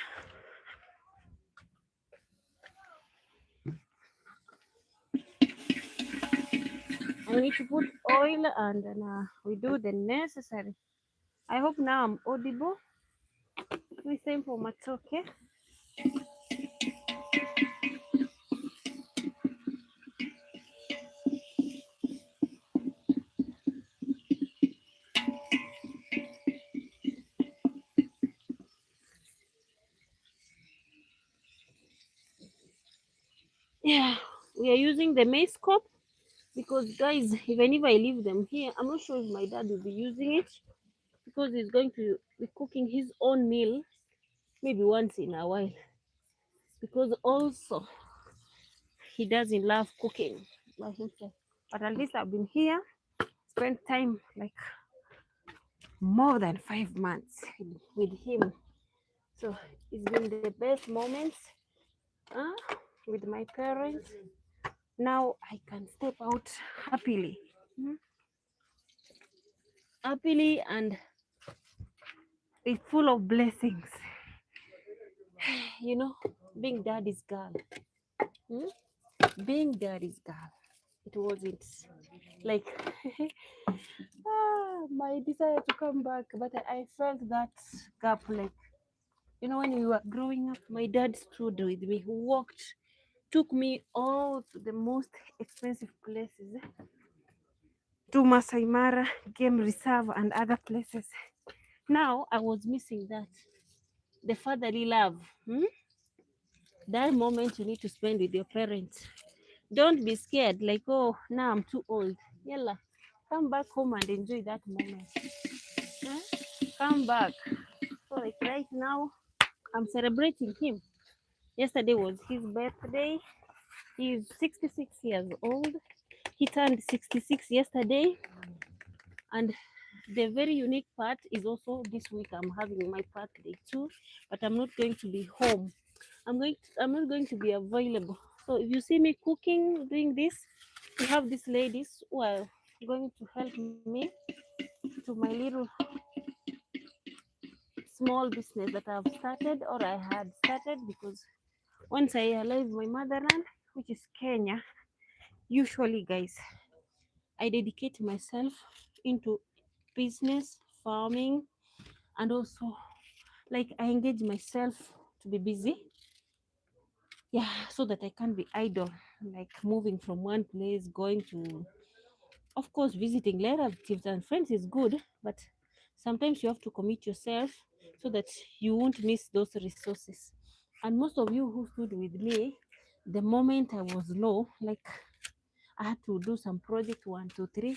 I need to put oil, and then we do the necessary. I hope now I'm audible. We same for matoke. Yeah, we are using the maize cup because, guys, even if I leave them here, I'm not sure if my dad will be using it because he's going to be cooking his own meal maybe once in a while, because also he doesn't love cooking by himself. But at least I've been here, spent time like more than 5 months with him. So it's been the best moments uh, with my parents. Now I can step out happily. Happily, and it's full of blessings. You know, being daddy's girl. Hmm? Being daddy's girl. it wasn't like my desire to come back, but I felt that gap. Like, you know, when we were growing up, my dad stood with me, walked, took me all to the most expensive places, to Masai Mara Game Reserve and other places. Now I was missing that, the fatherly love. That moment you need to spend with your parents. Don't be scared, like, oh, now I'm too old. Yalla, come back home and enjoy that moment. Huh? Come back. So, like, right now, I'm celebrating him. Yesterday was his birthday. He's 66 years old. He turned 66 yesterday. And the very unique part is also this week I'm having my birthday too, but I'm not going to be home. I'm not going to be available. So if you see me cooking, doing this, we have these ladies who are going to help me to my little small business that I've started or I had started, because once I leave my motherland, which is Kenya, usually guys, I dedicate myself into business, farming, and also like I engage myself to be busy, yeah, so that I can't be idle, like moving from one place, going to, of course, visiting relatives and friends is good, but sometimes you have to commit yourself so that you won't miss those resources. And most of you who stood with me the moment I was low, like I had to do some project 1, 2, 3,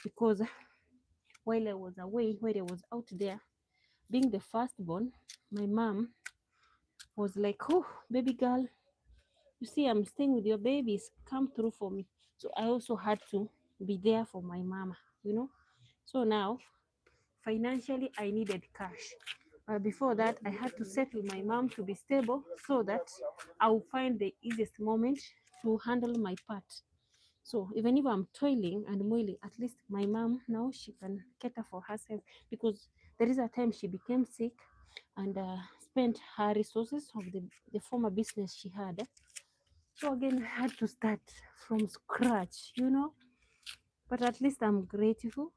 because while I was away, while I was out there, being the firstborn, my mom was like, "Oh, baby girl, you see, I'm staying with your babies. Come through for me." So I also had to be there for my mama, you know. So now, financially, I needed cash. But before that, I had to settle my mom to be stable so that I will find the easiest moment to handle my part. So even if I'm toiling and moiling, at least my mom now she can cater for herself, because there is a time she became sick and spent her resources of the former business she had. So again, I had to start from scratch, you know. But at least I'm grateful.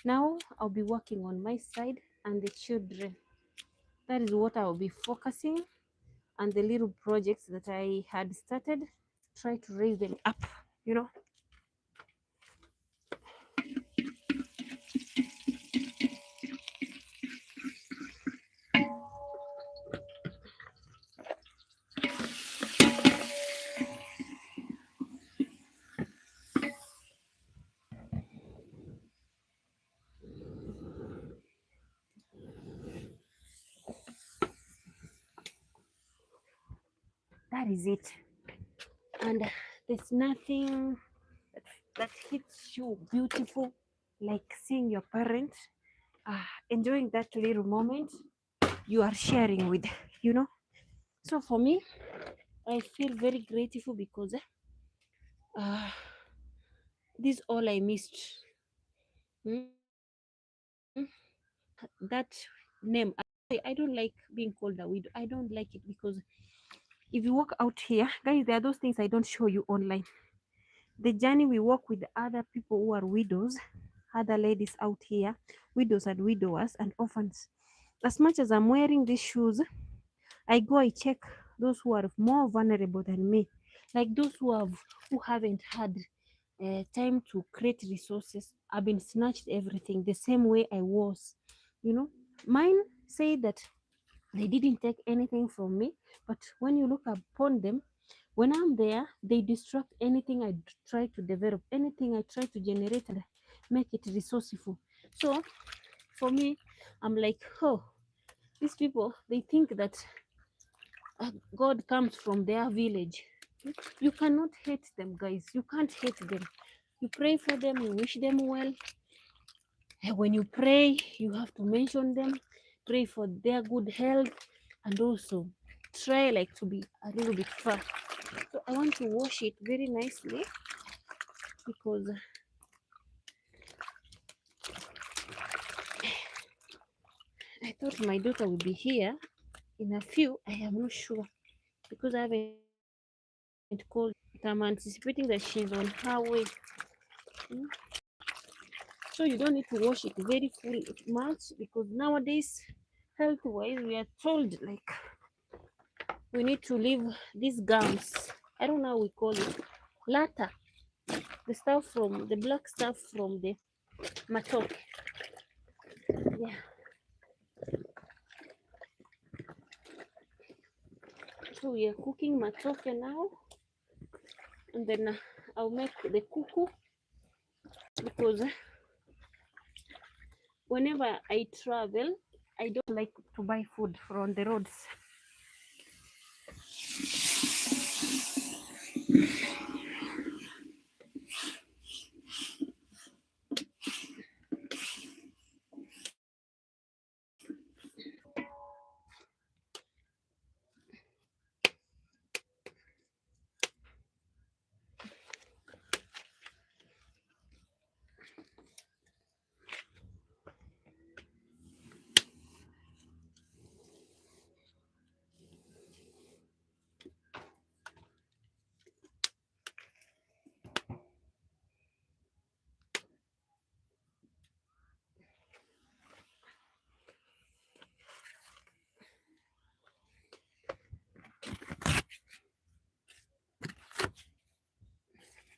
Now I'll be working on my side and the children. That is what I'll be focusing, and the little projects that I had started, try to raise them up, you know. That is it. And there's nothing that, that hits you beautiful like seeing your parents enjoying that little moment you are sharing with, you know. So for me, I feel very grateful because uh, this is all I missed. Mm, that name, I don't like being called a widow. I don't like it because if you walk out here, guys, there are those things I don't show you online. The journey we walk with other people who are widows, other ladies out here, widows and widowers and orphans. As much as I'm wearing these shoes, I check those who are more vulnerable than me, like those who haven't had time to create resources. I've been snatched everything the same way I was, you know. Mine say that they didn't take anything from me, but when you look upon them, when I'm there, they destruct anything try to develop, anything I try to generate and make it resourceful. So for me, I'm like, oh, these people, they think that God comes from their village. You cannot hate them, guys. You can't hate them. You pray for them, you wish them well. And when you pray, you have to mention them, pray for their good health, and also try like to be a little bit fat. So I want to wash it very nicely because I thought my daughter would be here in a few. I am not sure because I haven't called. It has been I'm anticipating that she's on her way. So you don't need to wash it very full much, because nowadays, health wise, we are told like we need to leave these gums. I don't know how we call it. Lata. The stuff from the black stuff from the matoke. Yeah. So we are cooking matoke now, and then I'll make the kuku, because whenever I travel, I don't like to buy food from the roads.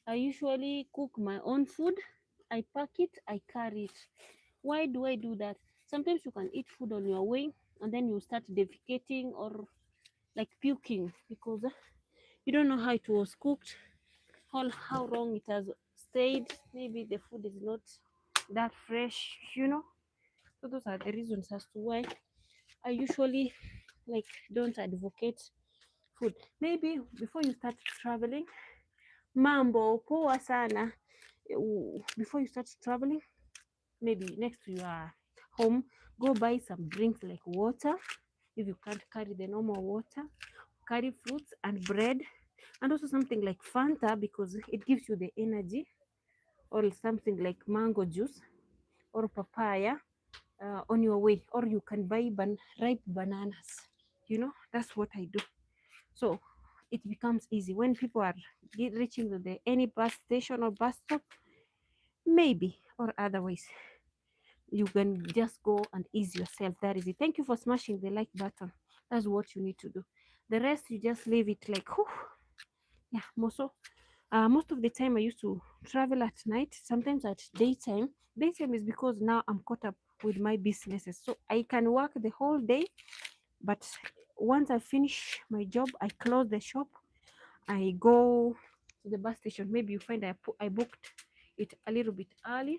I usually cook my own food. I pack it, I carry it. Why do I do that? Sometimes you can eat food on your way, and then you start defecating or like puking, because you don't know how it was cooked, how long it has stayed. Maybe the food is not that fresh. So those are the reasons as to why I usually like don't advocate food. Maybe before you start traveling, mambo poa sana. Before you start traveling, maybe next to your home, go buy some drinks like water. If you can't carry the normal water, carry fruits and bread, and also something like Fanta, because it gives you the energy, or something like mango juice or papaya on your way. Or you can buy ripe bananas. That's what I do. So it becomes easy when people are reaching any bus station or bus stop, maybe, or otherwise, you can just go and ease yourself. That is it. Thank you for smashing the like button. That's what you need to do. The rest, you just leave it like, whew. Yeah, most of the time I used to travel at night, sometimes at daytime. Daytime is because now I'm caught up with my businesses, so I can work the whole day. But once I finish my job, I close the shop, I go to the bus station. Maybe you find I booked it a little bit early.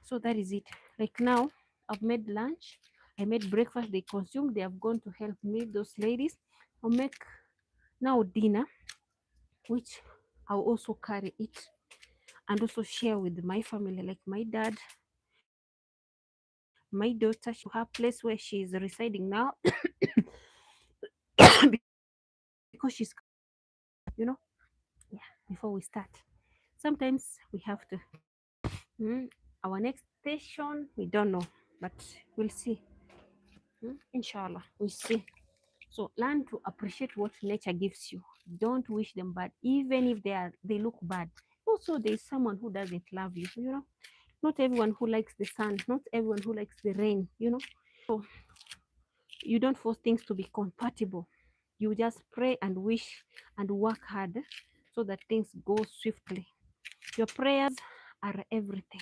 So that is it. Like now, I've made lunch, I made breakfast, they consumed, they have gone to help me, those ladies. I'll make now dinner, which I'll also carry it and also share with my family, like my dad, my daughter, her place where she is residing now, because she's, yeah, before we start. Sometimes we have to. Our next station, we don't know, but we'll see. Inshallah, we'll see. So learn to appreciate what nature gives you. Don't wish them bad, even if they look bad. Also, there's someone who doesn't love you. Not everyone who likes the sun, not everyone who likes the rain. So you don't force things to be compatible. You just pray and wish and work hard so that things go swiftly. Your prayers are everything.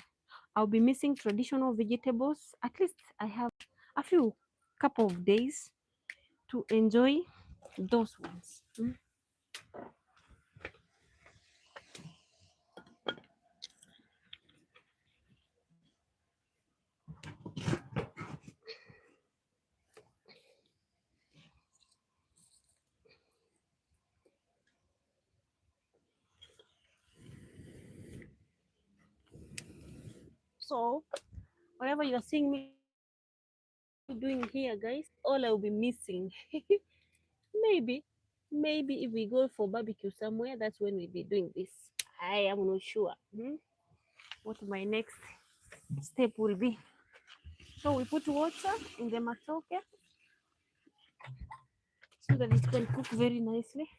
I'll be missing traditional vegetables. At least I have a few couple of days to enjoy those ones. So whatever you're seeing me doing here, guys, all I'll be missing. maybe maybe if we go for barbecue somewhere, that's when we'll be doing this. I am not sure what my next step will be. So we put water in the matoke so that it can cook very nicely.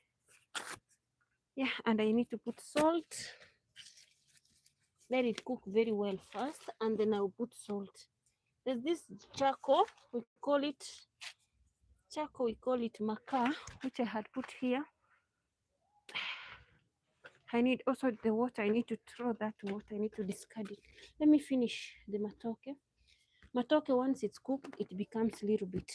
Yeah, and I need to put salt. Let it cook very well first, and then I'll put salt. There's this charcoal, we call it makaa, which I had put here. I need also the water. I need to throw that water. I need to discard it. Let me finish the matoke. Matoke, once it's cooked, it becomes a little bit.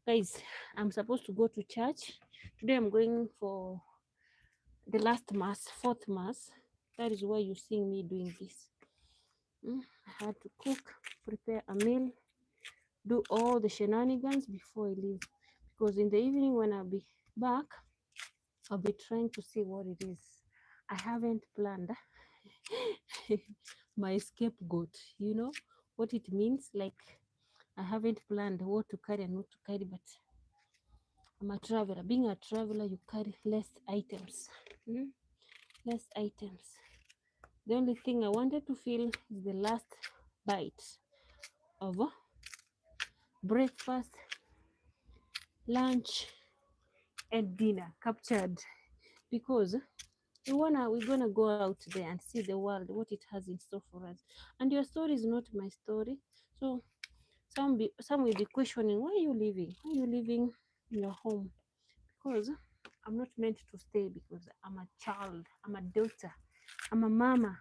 Guys, I'm supposed to go to church. Today I'm going for the last mass, fourth mass. That is why you see me doing this. I had to cook, prepare a meal, do all the shenanigans before I leave. Because in the evening when I'll be back, I'll be trying to see what it is. I haven't planned my scapegoat, you know what it means? Like, I haven't planned what to carry and what to carry, but I'm a traveler. Being a traveler, you carry less items. Mm? Less items. The only thing I wanted to feel is the last bite of breakfast, lunch, and dinner captured, because we're gonna go out there and see the world, what it has in store for us. And your story is not my story. So some will be questioning, why are you leaving? Why are you leaving your home? Because I'm not meant to stay, because I'm a child, I'm a daughter, I'm a mama.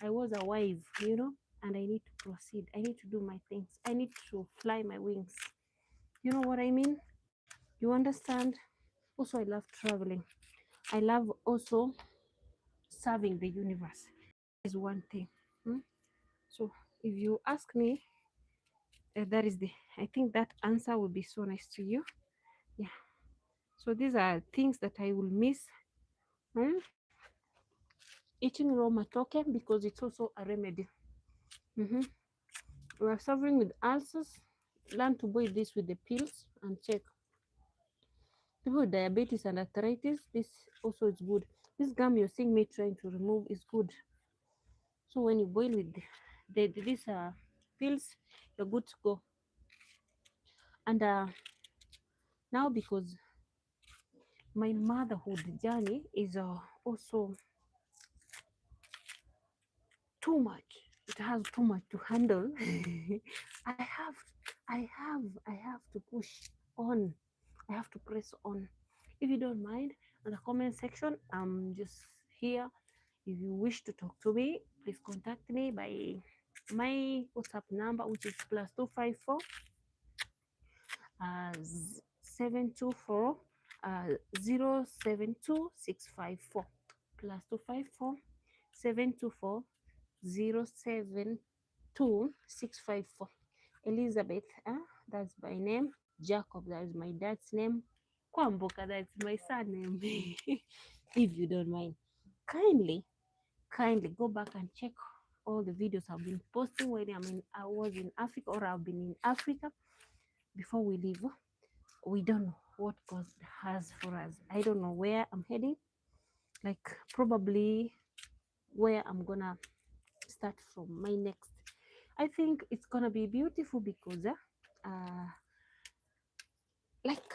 I was a wife, and I need to proceed. I need to do my things. I need to fly my wings. You know what I mean? You understand? Also, I love traveling. I love also serving the universe. Is one thing. Hmm? So if you ask me, that is the. I think that answer will be so nice to you. Yeah. So these are things that I will miss. Hmm? Eating raw matoke, because it's also a remedy. Mm-hmm. We are suffering with ulcers. Learn to boil this with the pills and check. People with diabetes and arthritis, this also is good. This gum you're seeing me trying to remove is good. So when you boil with these pills, you're good to go. And now, because my motherhood journey is also too much. It has too much to handle. I have to push on. I have to press on. If you don't mind, in the comment section, I'm just here. If you wish to talk to me, please contact me by my WhatsApp number, which is +254 724 072654, +254 724 072654. Elizabeth, that's my name. Jacob, that is my dad's name. Kwamboka, that's my surname. If you don't mind, kindly go back and check all the videos I've been posting when I was in Africa, or I've been in Africa. Before we leave, we don't know what God has for us. I don't know where I'm heading, like probably where I'm gonna start from my next. I think it's gonna be beautiful, because uh like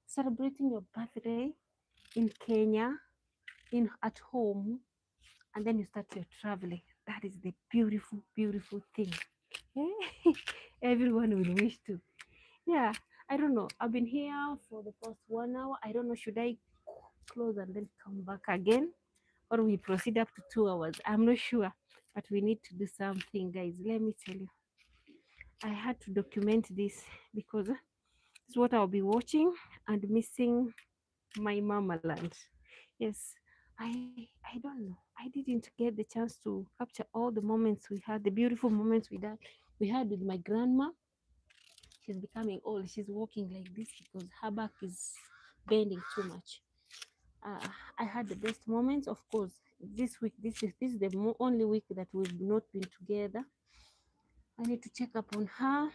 celebrating your birthday in Kenya, in at home, and then you start your traveling. That is the beautiful thing. Eh? Everyone will wish to. Yeah, I don't know. I've been here for the past 1 hour. I don't know, should I close and then come back again, or we proceed up to 2 hours? I'm not sure, but we need to do something, guys. Let me tell you, I had to document this, because this is what I'll be watching and missing my mama land. Yes, I don't know. I didn't get the chance to capture all the moments we had, the beautiful moments we had with my grandma. She's becoming old. She's walking like this because her back is bending too much. Uh, I had the best moments, of course. This week, this is the only week that we've not been together. I need to check up on her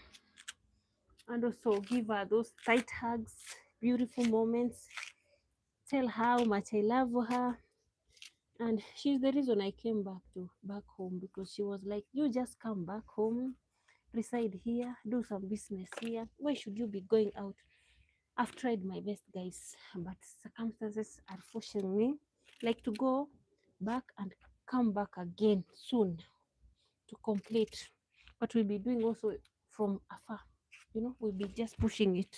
and also give her those tight hugs, beautiful moments. Tell her how much I love her. And she's the reason I came back home, because she was like, you just come back home, reside here, do some business here. Why should you be going out? I've tried my best, guys, but circumstances are forcing me. like to go back and come back again soon to complete. But we'll be doing also from afar. We'll be just pushing it.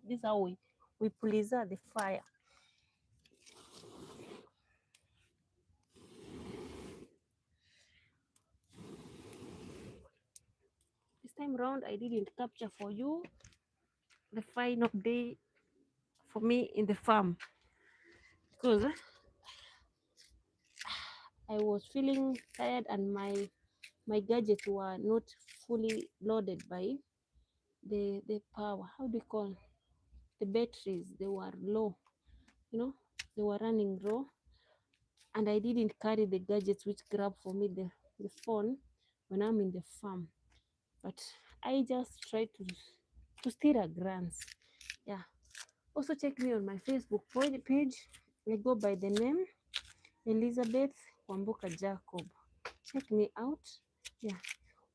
This is how we preserve the fire. This time round, I didn't capture for you the final day for me in the farm because I was feeling tired and my gadgets were not fully loaded by the power. How do you call the batteries? They were low. They were running low, and I didn't carry the gadgets which grab for me the phone when I'm in the farm. But I just try to steer a glance. Yeah. Also check me on my Facebook page. I go by the name Elizabeth Wambuka Jacob. Check me out. Yeah.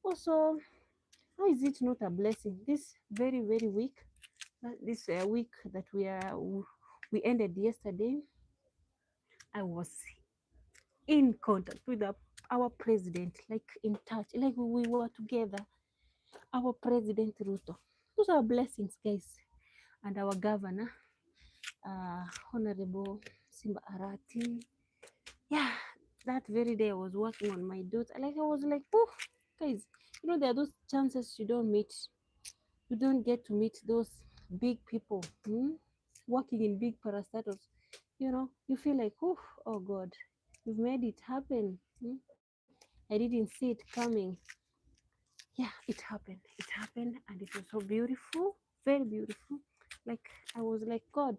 Also, how is it not a blessing? This very very week, this week that we ended yesterday, I was in contact with our president, like in touch, like we were together. Our president Ruto. Those are blessings, guys. And our governor, Honorable Simba Arati. Yeah, that very day I was working on my daughter. Like I was like, oh, guys, there are those chances you don't meet. You don't get to meet those big people working in big parastatals. You feel like, oh God, you've made it happen. I didn't see it coming. Yeah, it happened. It happened, and it was so beautiful, very beautiful. Like I was like, God,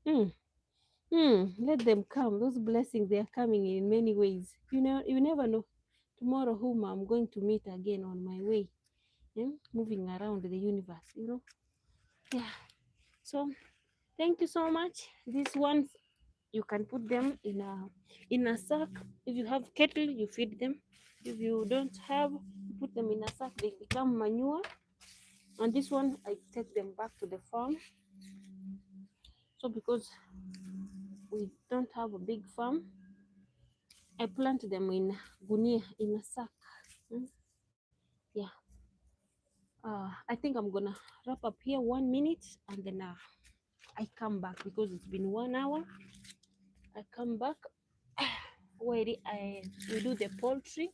mm, let them come. Those blessings, they are coming in many ways. You never know tomorrow whom I'm going to meet again on my way, moving around the universe. Yeah. So thank you so much. These ones you can put them in a sack. If you have kettle, you feed them. If you don't have, you put them in a sack. They become manure. And this one, I take them back to the farm. So because we don't have a big farm, I plant them in gunia, in a sack. Yeah. I think I'm gonna wrap up here 1 minute, and then I come back because it's been 1 hour. I come back where we do the poultry,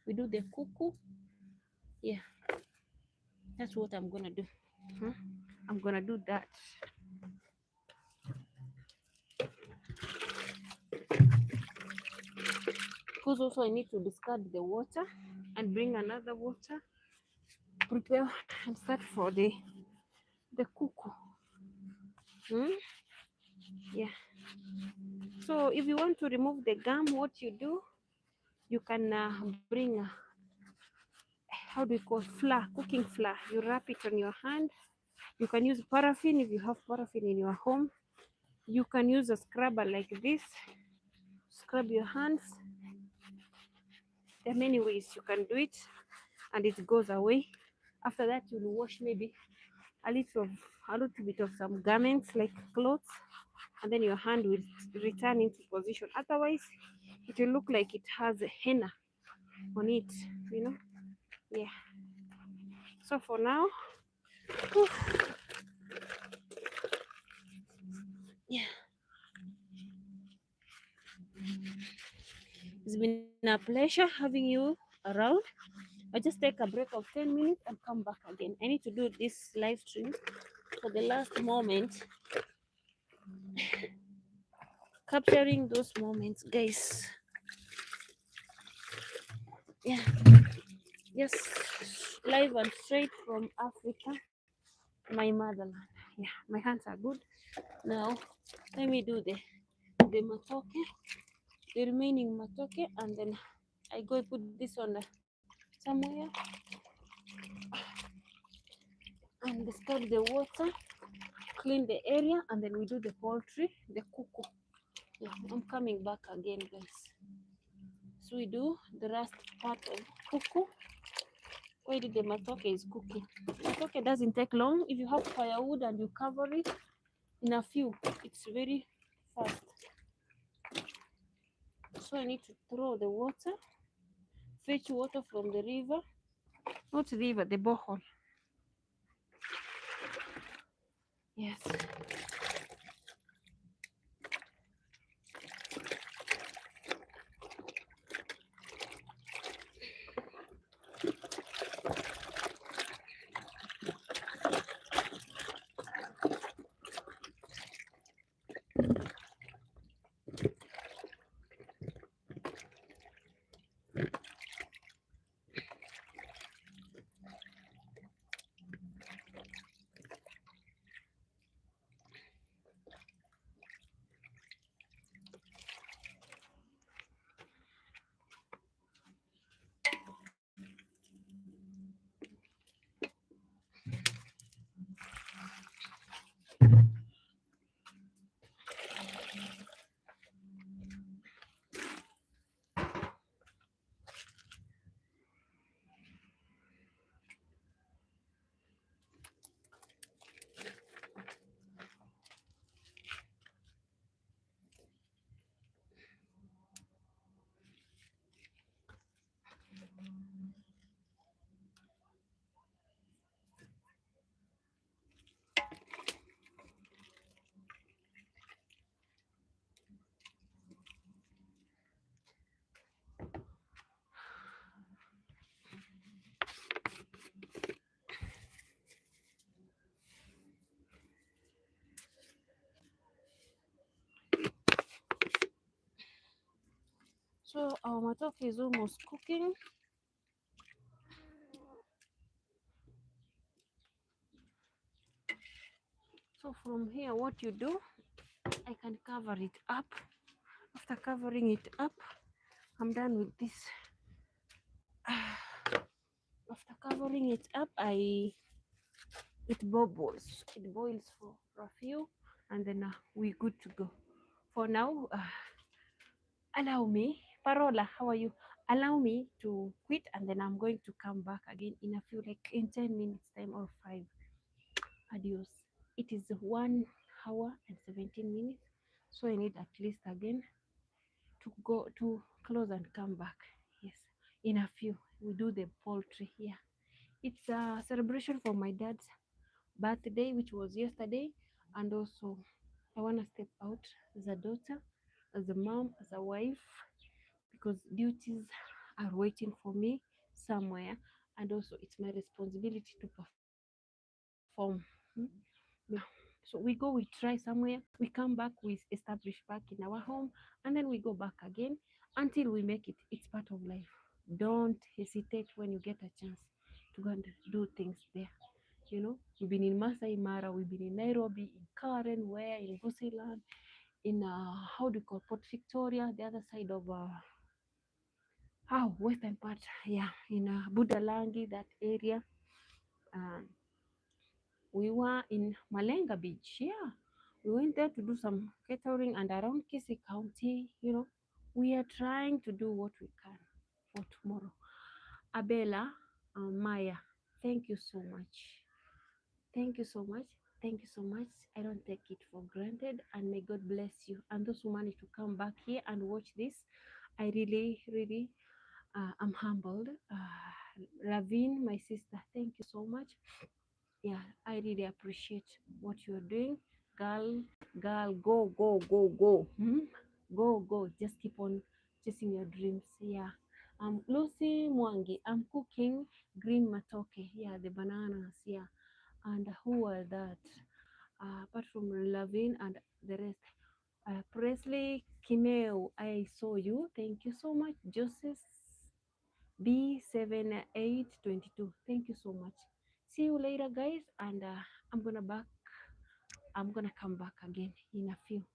we do the cuckoo. Yeah, that's what I'm gonna do. I'm gonna do that. Because also I need to discard the water and bring another water, prepare and start for the cuckoo. Yeah. So if you want to remove the gum, what you do, you can bring how do you call flour, cooking flour. You wrap it on your hand. You can use paraffin if you have paraffin in your home. You can use a scrubber like this. Scrub your hands. There are many ways you can do it, and it goes away. After that, you'll wash maybe a little bit of some garments like clothes, and then your hand will return into position. Otherwise, it will look like it has a henna on it. Yeah. So for now, yeah, it's been a pleasure having you around. I just take a break of 10 minutes and come back again. I need to do this live stream for the last moment, capturing those moments, guys. Yeah, yes, live and straight from Africa, my motherland. Yeah, my hands are good. Now, let me do the matoke, the remaining matoke, and then I go put this on somewhere, and and discard the water, clean the area, and then we do the poultry, the kuku. Yeah, I'm coming back again, guys. So we do the last part of kuku. Where the matoke is cooking. Matoke doesn't take long. If you have firewood and you cover it in a few, it's very fast. So I need to throw the water, fetch water from the river, not river, the borehole. Yes. So our matoke is almost cooking. So from here, what you do, I can cover it up. After covering it up, I'm done with this. After covering it up, it bubbles. It boils for a few, and then we good to go. For now, allow me, Parola, how are you? Allow me to quit, and then I'm going to come back again in a few, like in 10 minutes time or 5. Adios. It is 1 hour and 17 minutes, so I need at least again to go to close and come back. Yes, in a few we do the poultry here. It's a celebration for my dad's birthday, which was yesterday, and also I want to step out as a daughter, as a mom, as a wife, because duties are waiting for me somewhere, and also it's my responsibility to perform. Yeah. So we go, we try somewhere, we come back, we establish back in our home, and then we go back again until we make it. It's part of life. Don't hesitate when you get a chance to go and do things there. We've been in Masai Mara, we've been in Nairobi, in Karen, where in Busiland, in how do you call Port Victoria, the other side of western part, yeah, in Budalangi, that area. Um, we were in Malenga Beach, yeah. We went there to do some catering and around Kisi County, we are trying to do what we can for tomorrow. Abela, Maya, thank you so much. Thank you so much. Thank you so much. I don't take it for granted, and may God bless you. And those who manage to come back here and watch this, I really, really am humbled. Ravine, my sister, thank you so much. Yeah, I really appreciate what you're doing. Girl, girl, go, go, go, go. Go, go. Just keep on chasing your dreams. Yeah. Lucy Mwangi, I'm cooking green matoke. Yeah, the bananas. Yeah. And who are that? Apart from Lavin and the rest. Presley Kimeo, I saw you. Thank you so much. Joseph B7822. Thank you so much. See you later, guys. And I'm gonna come back again in a few.